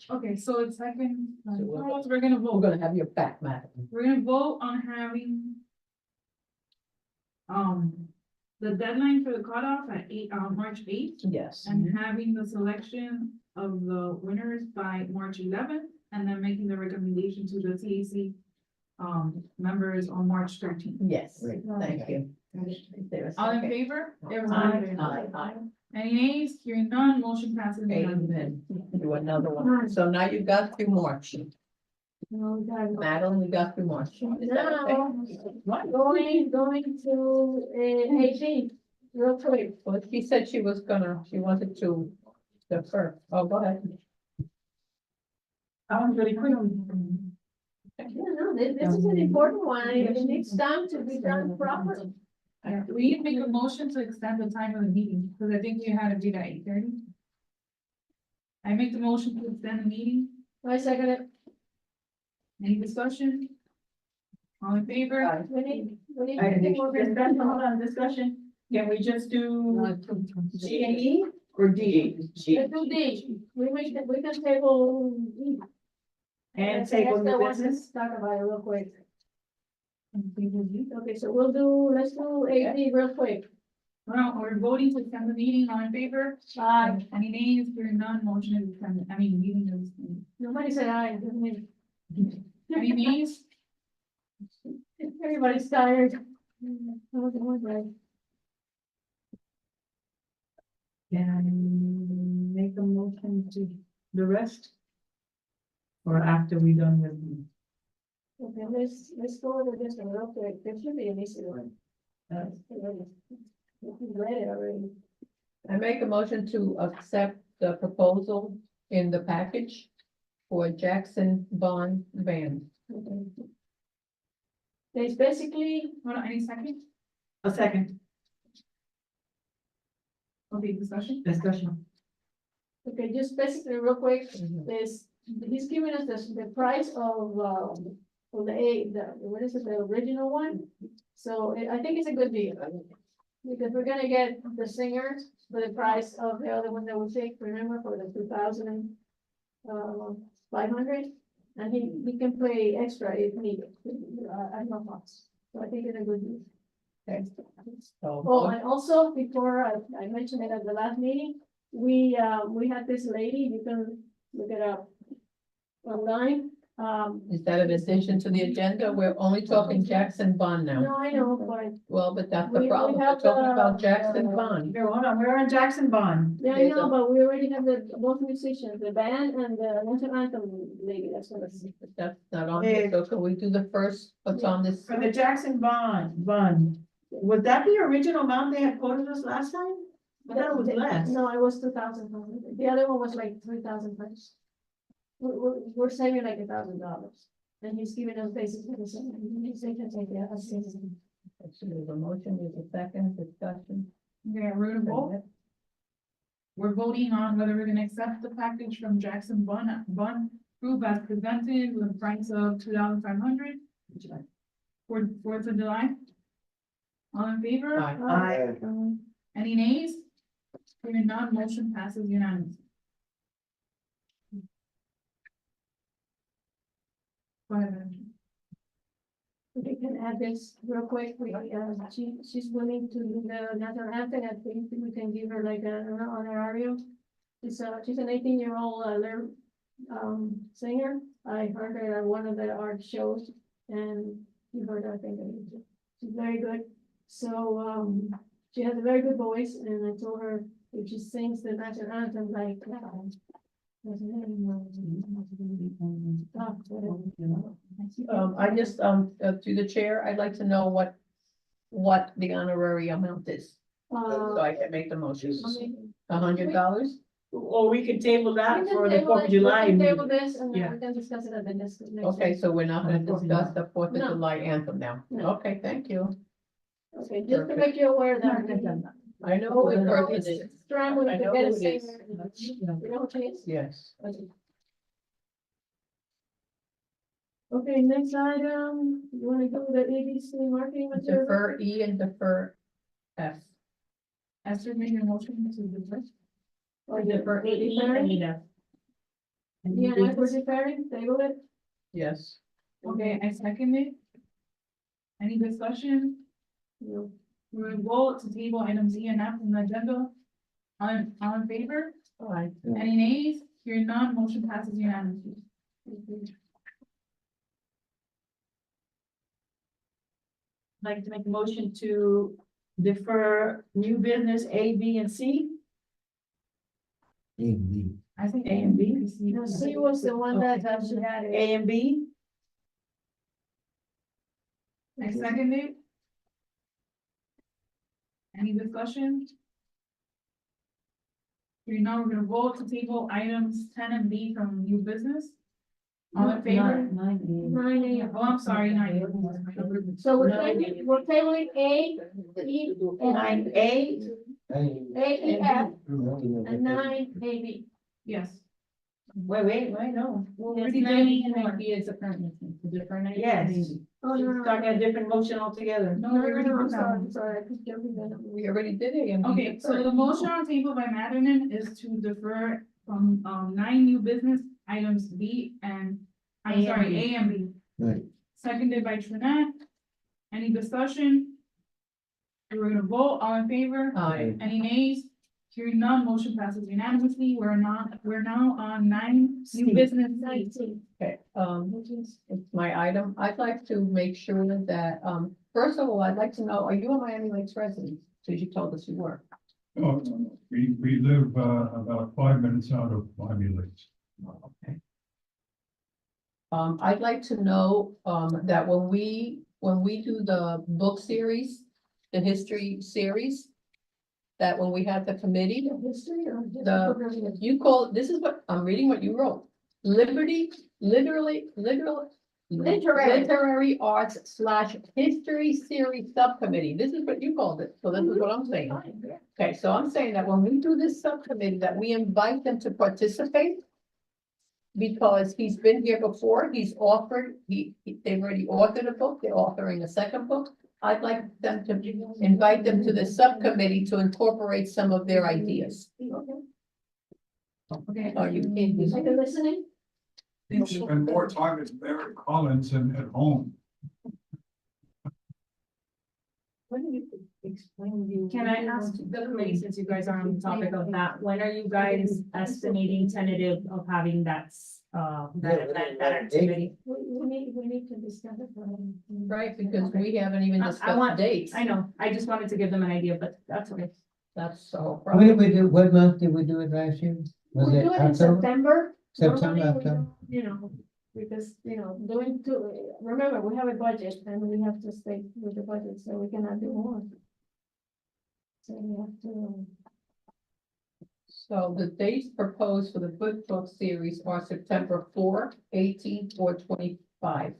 Okay, so it's second, So we're- we're gonna We're vote. gonna have your back, Matt. We're gonna vote on having. The deadline for the cutoff at March 8th, Yes. and having the selection of the winners by March 11th, and then making the recommendation to the CAC. Members on March 13th. Yes, thank you. Is there a All in second? favor? Aye. Any nays? Hearing none, motion passes. unanimously. Amen. Do another one. So now you got through March. No, we got it. Madeline, we got through March. Is that okay? Now, going to, 18, real quick. Well, she said she wanted to defer. Oh, go ahead. I was really quick. No, this is an important one. It needs time to be done properly. We need to make a motion to extend the time of the meeting, because I think we had to do that 8:30. I make the motion to extend the meeting. I second it. Any discussion? All in favor? We need I to think, do more hold on, discussion. Can we just do GAE or DE? Let's do D. We can table. E. And That's table the new one business? let's talk about it real quick. Okay, so let's do AD real quick. Well, we're voting to extend the meeting. All in favor? Aye. Any nays? Hearing none, motion is extended. I mean, meeting is. Nobody said aye. Just me. Any nays? Everybody's tired. Okay. Can I make a motion to the rest? Or after we done with them? Okay, let's go over this one real quick. There should be an easy one. We read it already. I make a motion to accept the proposal in the package for Jackson Bond Van. Okay. It's basically, Hold on, any second? A second, Okay, discussion? discussion. okay, just basically real quick, this, he's giving us the price of what is it, the original one? So I think it's a good deal. Because we're gonna get the singers for the price of the other one that we take, remember, for the 2,500? And he can play extra if needed, at no cost. So I think it's a good deal. Okay. Oh, and also, before I mentioned it at the last meeting, we had this lady, you can look it up online. Is that an addition to the agenda? We're only talking Jackson Bond now. No, I know, but Well, but that's the We problem. We're have talking about the- Jackson Bond. Here, hold on, we're on Jackson Bond. yeah, I know, but we already have both musicians, the band and the national anthem lady, that's what it's. That's not on here. So can we do the first, what's on this? For the Jackson Bond, was that the original amount they had quoted us last time? I thought it was less. No, it was 2,000. The other one was like 3,000 pesos. We're saving like $1,000. And he's giving us basically the same. So there's a motion, there's a second discussion. Okay, we're gonna vote. We're voting on whether we're gonna accept the package from Jackson Bun Group as presented with a price of $2,500 for Fourth of July. All in favor? Aye. Any nays? Hearing none, motion passes unanimously. Go ahead, Madam We can add this real quick, she's willing to do the national anthem, I think we can give her like an honorarium. She's an 18-year-old, singer, I heard her at one of the art shows, and you heard her, I think, she's very good. So, she has a very good voice, and I told her if she sings the national anthem like, what's her name? I just, through the chair, I'd like to know what the honorary amount is, so I can make the motion. $100? Or we could table that We can for the table 4th of it, July. we can meeting. table this, and Yeah. then we can discuss it at the next. Okay, so we're not gonna discuss the Fourth of No. July anthem now. No. Okay, thank you. Okay, just to make you aware that. I know Oh, who the it's person always is. struggling I to know get a who it is. singer. You know who it is? Yes. Okay, next item, you wanna go with the ABC marketing material? Defer E and defer F. Esther made a motion to defer. Or For AE, Anita. Yeah, and we're deferring, table it. Yes. Okay, I second it. Any discussion? No. We're gonna vote to table items E and F on the agenda. All in favor? Aye. Any nays? Hearing none, motion passes unanimously. I'd like to make a motion to defer new business A, B, and C. I think A and B. No, C was the one that she had. A and B. I second it. Any discussion? Hearing none, we're gonna vote to table items 10 and B from new business. All in favor? 9 Oh, I'm sorry, 9. So we're tabling A, E, Nine A, A, E, F, and 9, A, B. Yes. wait, no. Well, Yes, we're 90 and deferring 90 is a current motion, to defer 90 Yes. and 90. Oh, no, no, Starting a different motion altogether. No, no, we already I'm did that sorry, one. I'm sorry, I keep jumping that. We already did A and B. Okay, so the motion on table by Matterman is to defer from 9 new business items B and, I'm A and sorry, B. A and B. Right. Seconded by Trinette. Any discussion? We're gonna vote, all in favor? Aye. Any nays? Hearing none, motion passes unanimously. We're now on 9 new C. business. 19. Okay, it's my item. I'd like to make sure that, first of all, I'd like to know, are you a Miami Lakes resident? Since you told us you were. Oh, we live, about 5 minutes out of Miami Lakes. Okay. I'd like to know, that when we do the book series, the history series, that when we have the committee, History or? you call, this is what, I'm reading what you wrote. Literary arts / history series subcommittee. This is what you called it. So this is what I'm saying. Okay, so I'm saying that when we do this subcommittee, that we invite them to participate. Because he's been here before, he's offered, they've already authored a book, they're authoring a second book. I'd like them to invite them to the subcommittee to incorporate some of their ideas. Okay. Are you? Are you listening? You spend more time at Mary Collins than at home. What do you explain? Can I ask the committee, since you guys are on the topic of that, when are you guys estimating tentative of having that event, that activity? We need to discuss it. Right, because we haven't even I discussed want- dates. I know, I just wanted to give them an idea, but that's okay. That's the whole When did problem. we do, what month did we do it last year? Was We it do it in October? September. September, Normally we October? don't, you know, because, doing two, remember, we have a budget and we have to stay with the budget, so we cannot do more. So we have to, So the dates proposed for the book series are September 4, 18, or 25.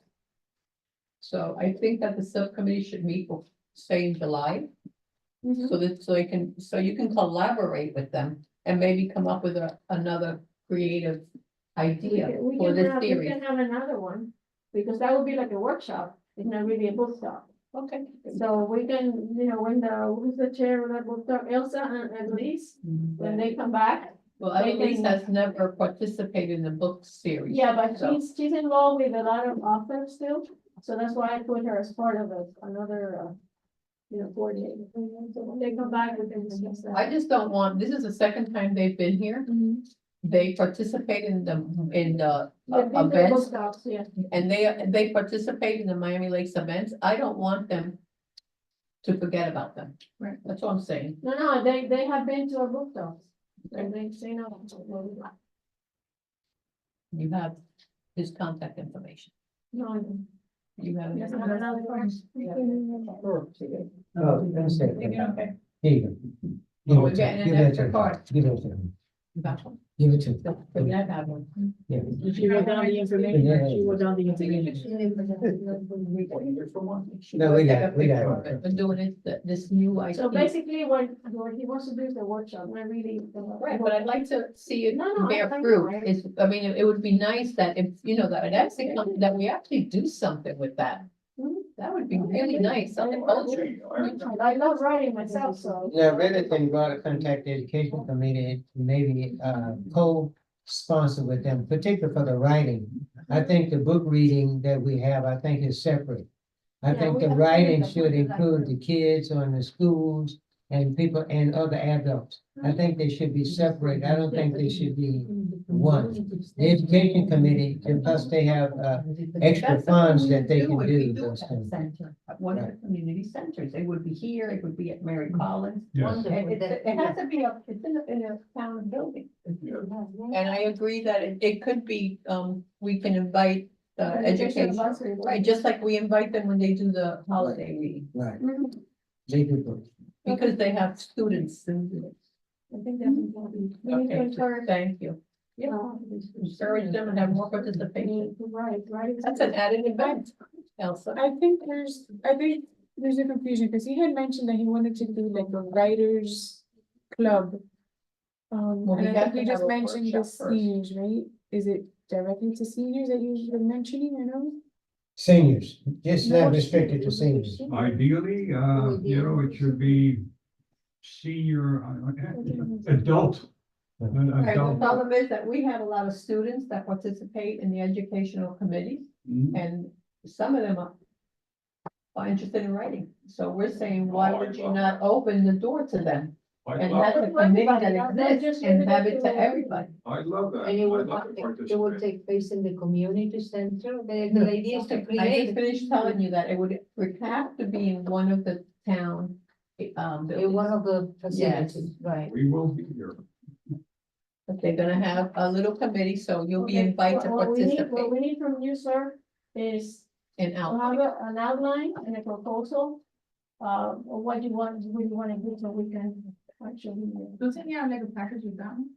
So I think that the subcommittee should meet say in July. Mhm. So you can collaborate with them and maybe come up with another creative idea We for can this have, we series. can have another one, because that would be like a workshop, it's not really a book talk. Okay. So we can, you know, when who's the chair of that book talk, Elsa and Elise, when they come back. Well, They Eloise can- has never participated in the book series. Yeah, but So- she's involved with a lot of authors still, so that's why I put her as part of another, coordinator. So when they come back, we can discuss that. I just don't want, this is the second time they've been here. Mhm. They participate in the They've been to events, book talks, yeah. and they participate in the Miami Lakes events. I don't want them to forget about them. Right. That's what I'm saying. No, they have been to our book talks, and they say no. You have his contact information. No, You have. that's not another one. Oh, that's it. Okay. Here you go. Oh, Give we're it to- getting an give it to extra him. card. Give it to him. You got one? Give it to him. So, but yeah, I have one. Yeah. Did she wrote down the information? She wrote down the information. No, we got it. We're doing it, this new idea. So basically, what he wants to do is the workshop, not really. Right, but I'd like to see it No, no, bear I know, fruit. right? It's, I mean, it would be nice that if, that we actually do something with that. Mhm. That would be really nice, something culture. I love writing myself, so. Now, really, can go to contact the education committee, maybe, co-sponsor with them, particularly for the writing. I think the book reading that we have, I think is separate. I Yeah, think we the have to writing make a should point of that. include the kids or in the schools and people and other adults. I think they should be separate. I don't think they should be one. The education committee, and plus they have, extra That's the funds thing that they we can if do we those at things. center, at one of the community centers. It would be here, it would be at Mary Collins. Yes. And it has to be it's in a town building. And I agree that it could be, we can invite, education, right, just like we invite them when they do the holiday reading, Right, Mhm. they do both. because they have students and. I think that's important. We need to Okay, encourage. thank you. Encourage them and have more participation. Right. That's an added event, Elsa. I think there's a confusion, because he had mentioned that he wanted to do like a writers club. Well, we And I have think we to have just a mentioned the workshop first. seniors, right? Is it directly to seniors that you're mentioning, or no? Seniors, just not restricted to seniors. Ideally, it should be senior, adult. An Right, the adult. problem is that we have a lot of students that participate in the educational committee, Mm, and some of them are interested in writing. So we're saying, why would you not open the door to them? I And love, have a committee that exists and have it to everybody. I love that. And it I will, love to it will participate. take place in the community center, the idea is to I just create. finished telling you that it would have to be in one of the town, In buildings. one of the facilities, right? We will be here. But they're gonna have a little committee, so you'll be Okay, invited to what we need- What participate we need from you, sir, is in to outline. have an outline and a proposal. Of what you want to do, so we can actually. Doesn't he have like a package with that one?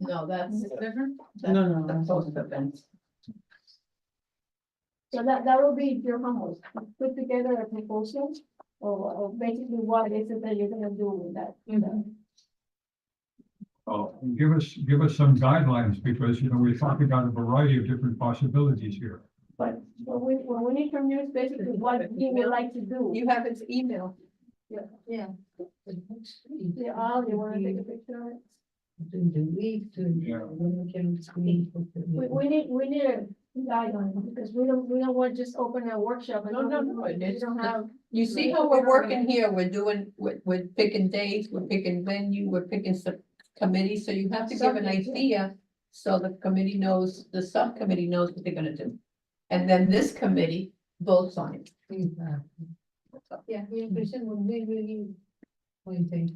No, that's Is it different? that's the post events. So that will be your homework, put together a proposal, or basically what is it that you're gonna do with that. Give us some guidelines, because, we're talking about a variety of different possibilities here. But what we need from you is basically what you would like to do. You have his email. Yeah. Yeah, all, you wanna take a picture of it? During the week, Yeah. when we can speak. We need a guideline, because we don't want to just open a workshop. and No, we it's- don't have. You see how we're working here, we're picking dates, we're picking venue, we're picking some committees, so you have to give an Subject, yeah. idea. So the committee knows, the subcommittee knows what they're gonna do. And then this committee votes on it. Yeah, the impression would be really. Pointing.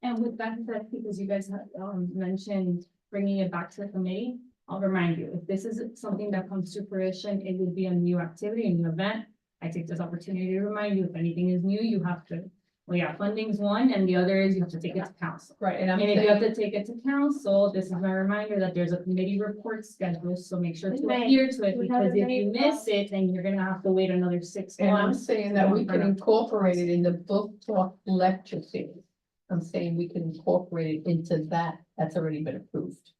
And with that said, because you guys had mentioned bringing it back to the committee, I'll remind you, if this is something that comes to fruition, it would be a new activity, a new event. I take this opportunity to remind you, if anything is new, you have to Well, yeah, funding's one, and the other is you have to take it to council. Right, and I'm And if you have saying, to take it to council, this is my reminder that there's a committee report schedule, so make sure to May. adhere to it, We because haven't if you made miss it, then you're gonna have to wait another 6 and I'm months. saying that we can incorporate it in the book talk lecture series. I'm saying we can incorporate it into that, that's already been approved.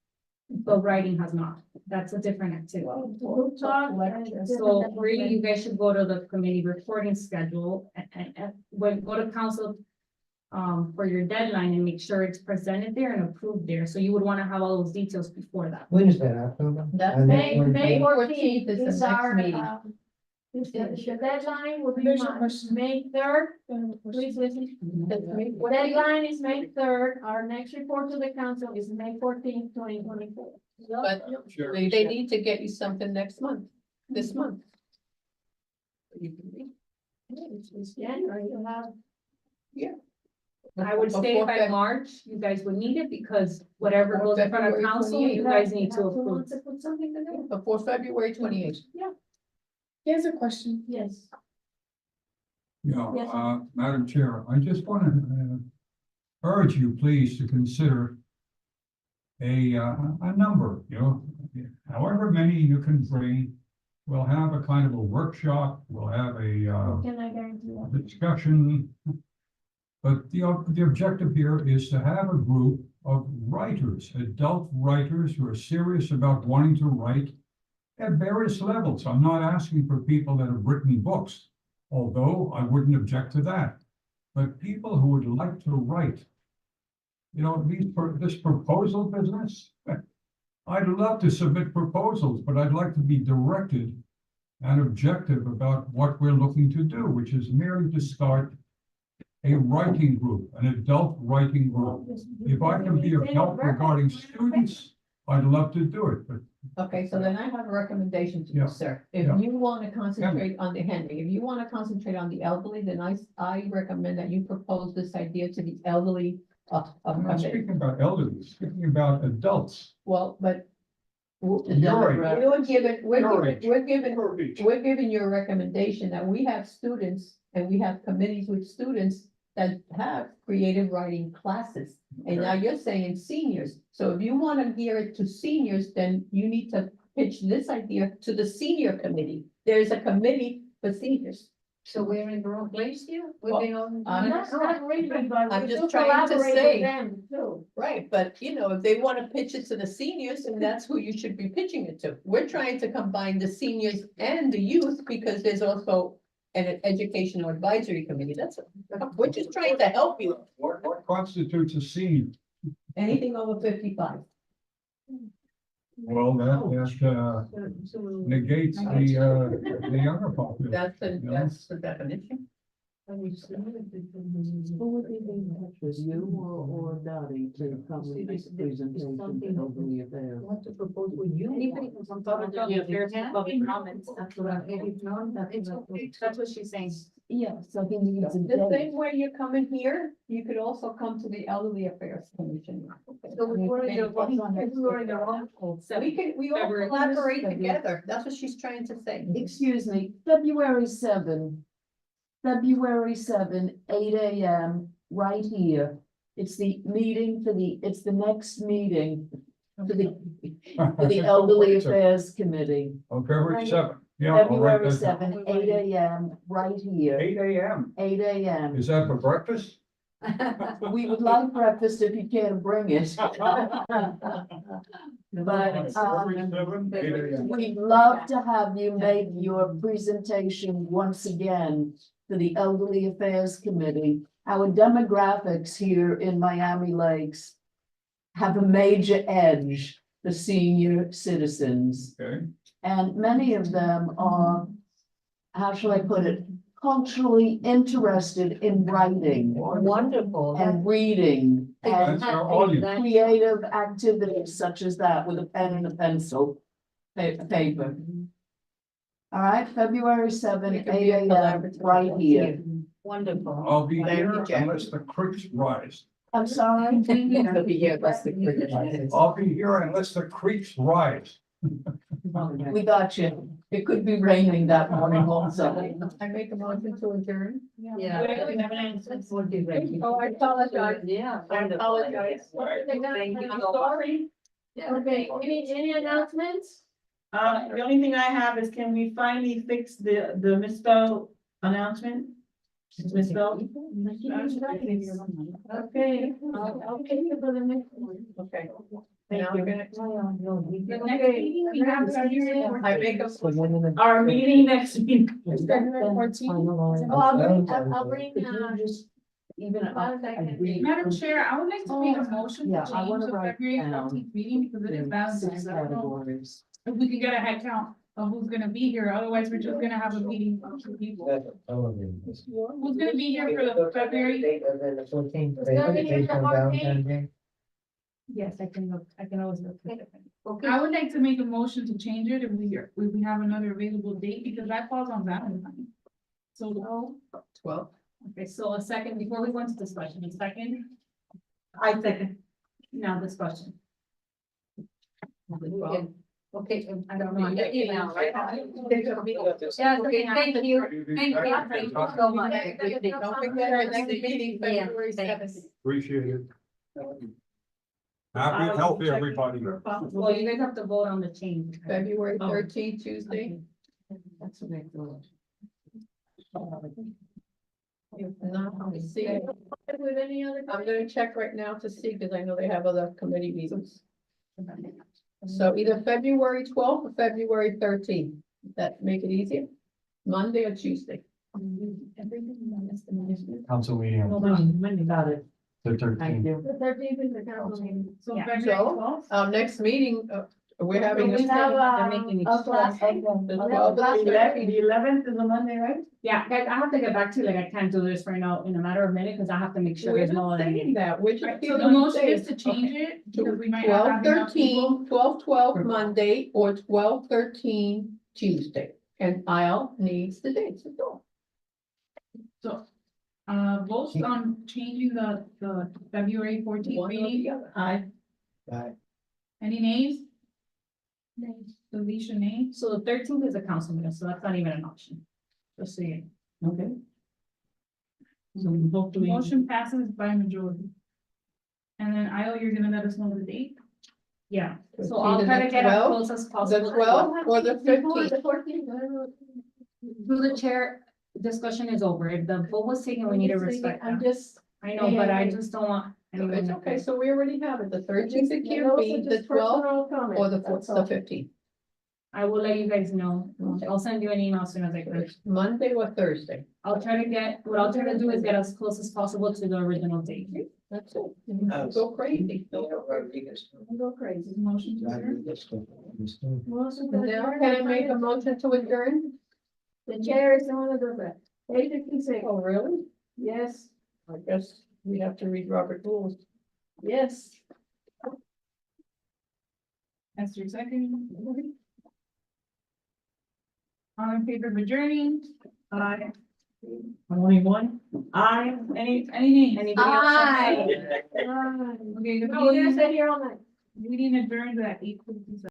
But writing has not, that's a different activity. We'll talk. So really, you guys should go to the committee reporting schedule and when, go to council for your deadline and make sure it's presented there and approved there. So you would want to have all those details before that. When is that, October? That's Our next May, one? May 14th 14th is the is next our, meeting. the deadline will be There's a March, question. May 3rd. Please listen. Deadline is May 3rd. Our next report to the council is May 14th, 2024. But Sure. they need to get you something next month, this month. You can read. It's January, you have. I would say Before by Feb- March, you guys would need it because whatever Before goes in front of February council, 28th. you guys need to Who approve. wants to put something together? Before February 28th. Here's a question. Yes. Yeah, Yes. Madam Chair, I just want to urge you, please, to consider a number, you know, however many you can bring. We'll have a kind of a workshop, we'll have a Can I guarantee that? discussion. But the objective here is to have a group of writers, adult writers who are serious about wanting to write at various levels. I'm not asking for people that have written books, although I wouldn't object to that. But people who would like to write, you know, this proposal business, I'd love to submit proposals, but I'd like to be directed and objective about what we're looking to do, which is merely to start a writing group, an adult writing group. If I can be of help regarding students, I'd love to do it, but Okay, so then I have a recommendation to Yeah. you, sir. If Yeah. you want to concentrate on the Henry, if you want to concentrate on the elderly, then I recommend that you propose this idea to the elderly. I'm not speaking about elderly, I'm speaking about adults. Well, but. Your age. We're giving, Your age. we're giving you a recommendation that we have students and we have committees with students that have creative writing classes. And now you're saying seniors. So if you want to gear it to seniors, then you need to pitch this idea to the senior committee. There's a committee for seniors. So we're in the wrong place here? Well, We've been on. I'm Not really, but I'm we just do trying to collaborate say- with them too. Right, but you know, if they want to pitch it to the seniors, then that's who you should be pitching it to. We're trying to combine the seniors and the youth because there's also an educational advisory committee. We're just trying to help you. What constitutes a senior? Anything over 55. Well, that negates the younger population. That's the definition. Who would be in touch with you or Dottie to come with this presentation to elderly affairs? Want to propose with you? Anybody can come forward to the affairs and public comments, that's what that's what she's saying. Yes, I think it's The same way you're coming here, you could also come to the Elderly Affairs Commission. So we were in the wrong. We all February. collaborate together. That's what she's trying to say. Excuse me, February 7, 8 AM, right here. It's the meeting it's the next meeting for the Elderly Affairs Committee. On February 7th. Yeah, I'll write February that down. 7, 8 AM, right here, 8 AM. 8 AM. Is that for breakfast? We would like breakfast if you can't bring it. But, February 7th, 8 AM. we'd love to have you make your presentation once again to the Elderly Affairs Committee. Our demographics here in Miami Lakes have a major edge for senior citizens. Okay, And many of them are, how shall I put it, culturally interested in writing Wonderful. and reading and that's our audience. creative activities such as that with a pen and a pencil, paper. All right, February 7, We 8 can be a AM, collaborative. right here. Wonderful. I'll be Thank you, here Jack. unless the creeks rise. I'm sorry. It'll be here, that's the cricket. I'll be here unless the creeks rise. We got you. It could be raining that morning also. I make a motion to adjourn. Yeah. Oh, I apologize. Yeah. I apologize. Thank you. I'm sorry. Okay, any announcements? The only thing I have is, can we finally fix the misspell announcement? Misspell? Okay, I'll take you for the next one. Okay. Thank Now you. we're gonna- The next meeting we have is I make a. Our meeting next week. February 14th. Oh, I'll bring, Could you just even agree? Madam Chair, I would like to make a motion to Yeah, I change wanna the write February down 14th meeting because it is Valentine's. Six I don't know categories. if we can get a head count of who's gonna be here, otherwise we're just gonna have a meeting of 2 people. Who's gonna be here for the February? The 14th, Is that based any of the on hard Valentine's Day. Yes, I can look, I can always look. at it. I would like to make a motion to change it if we have another available date, because that falls on Valentine's. So, 12. Okay, so a second, before we go into discussion, a second, I second. now discussion. Okay. I don't know. Yeah, email, right? Yeah, okay, thank you. Thank you so much. Don't forget our next meeting, Yeah, February thanks. 7th. Appreciate it. Happy and healthy, everybody. Well, you guys have to vote on the change. February Oh. 13th, Tuesday. That's what I thought. No, I see. With any other? I'm gonna check right now to see, because I know they have other committee meetings. So either February 12th or February 13th. That make it easier? Monday or Tuesday? Council meeting No, on Monday, got it. the Thank 13th. you. The 13th is the council meeting. so Yeah. February So, 12th? Next meeting, we're having. We have, They're making it a class. The 12th. The 11th is a Monday, right? Yeah, guys, I have to get back to you, like, I can't do this right now in a matter of a minute, because I have to make sure We're there's no not other saying meeting. that, we're just. Right, so giving the you motion is dates. to change Okay. it, because we might not have enough people. 12/13, 12/12 Monday or 12/13 Tuesday, and I'll needs the dates, that's all. So, votes on changing the February 14th One or the meeting, other. Aye. any nays? Alicia, nay? So the 13th is a council meeting, so that's not even an option. Just so you know. Okay. So hopefully. Motion passes by majority. And then Io, you're gonna let us know the date? Yeah, It's so I'll either try the to get as 12th, close as The possible. 12th or the Before 15th. the 14th, whatever. Through the chair, discussion is over. If the vote was taken, we need to respect I'm that. just. I know, but I just don't want. anyone It's to- okay, so we already have it, the 13th it Yeah, can't those be, are the just 12th personal comments, or the that's 4th, all. the 15th. I will let you guys know. I'll send you an email as soon as I can. Monday or Thursday, I'll try to get, what I'll try to do is get as close as possible to the original date. that's it. Go crazy. Go crazy. Motion to adjourn? Motion to Now, adjourn. can I make a motion to adjourn? The chair is the one that does that. 8:56. Oh, really? Yes, I guess we have to read Robert rules. yes. Esther, second. All in favor of adjourning? Aye. Only one? Aye. Any nays? Anybody else? Aye. Okay, the No, we're gonna meeting, stay here all night. meeting adjourned at 8:57.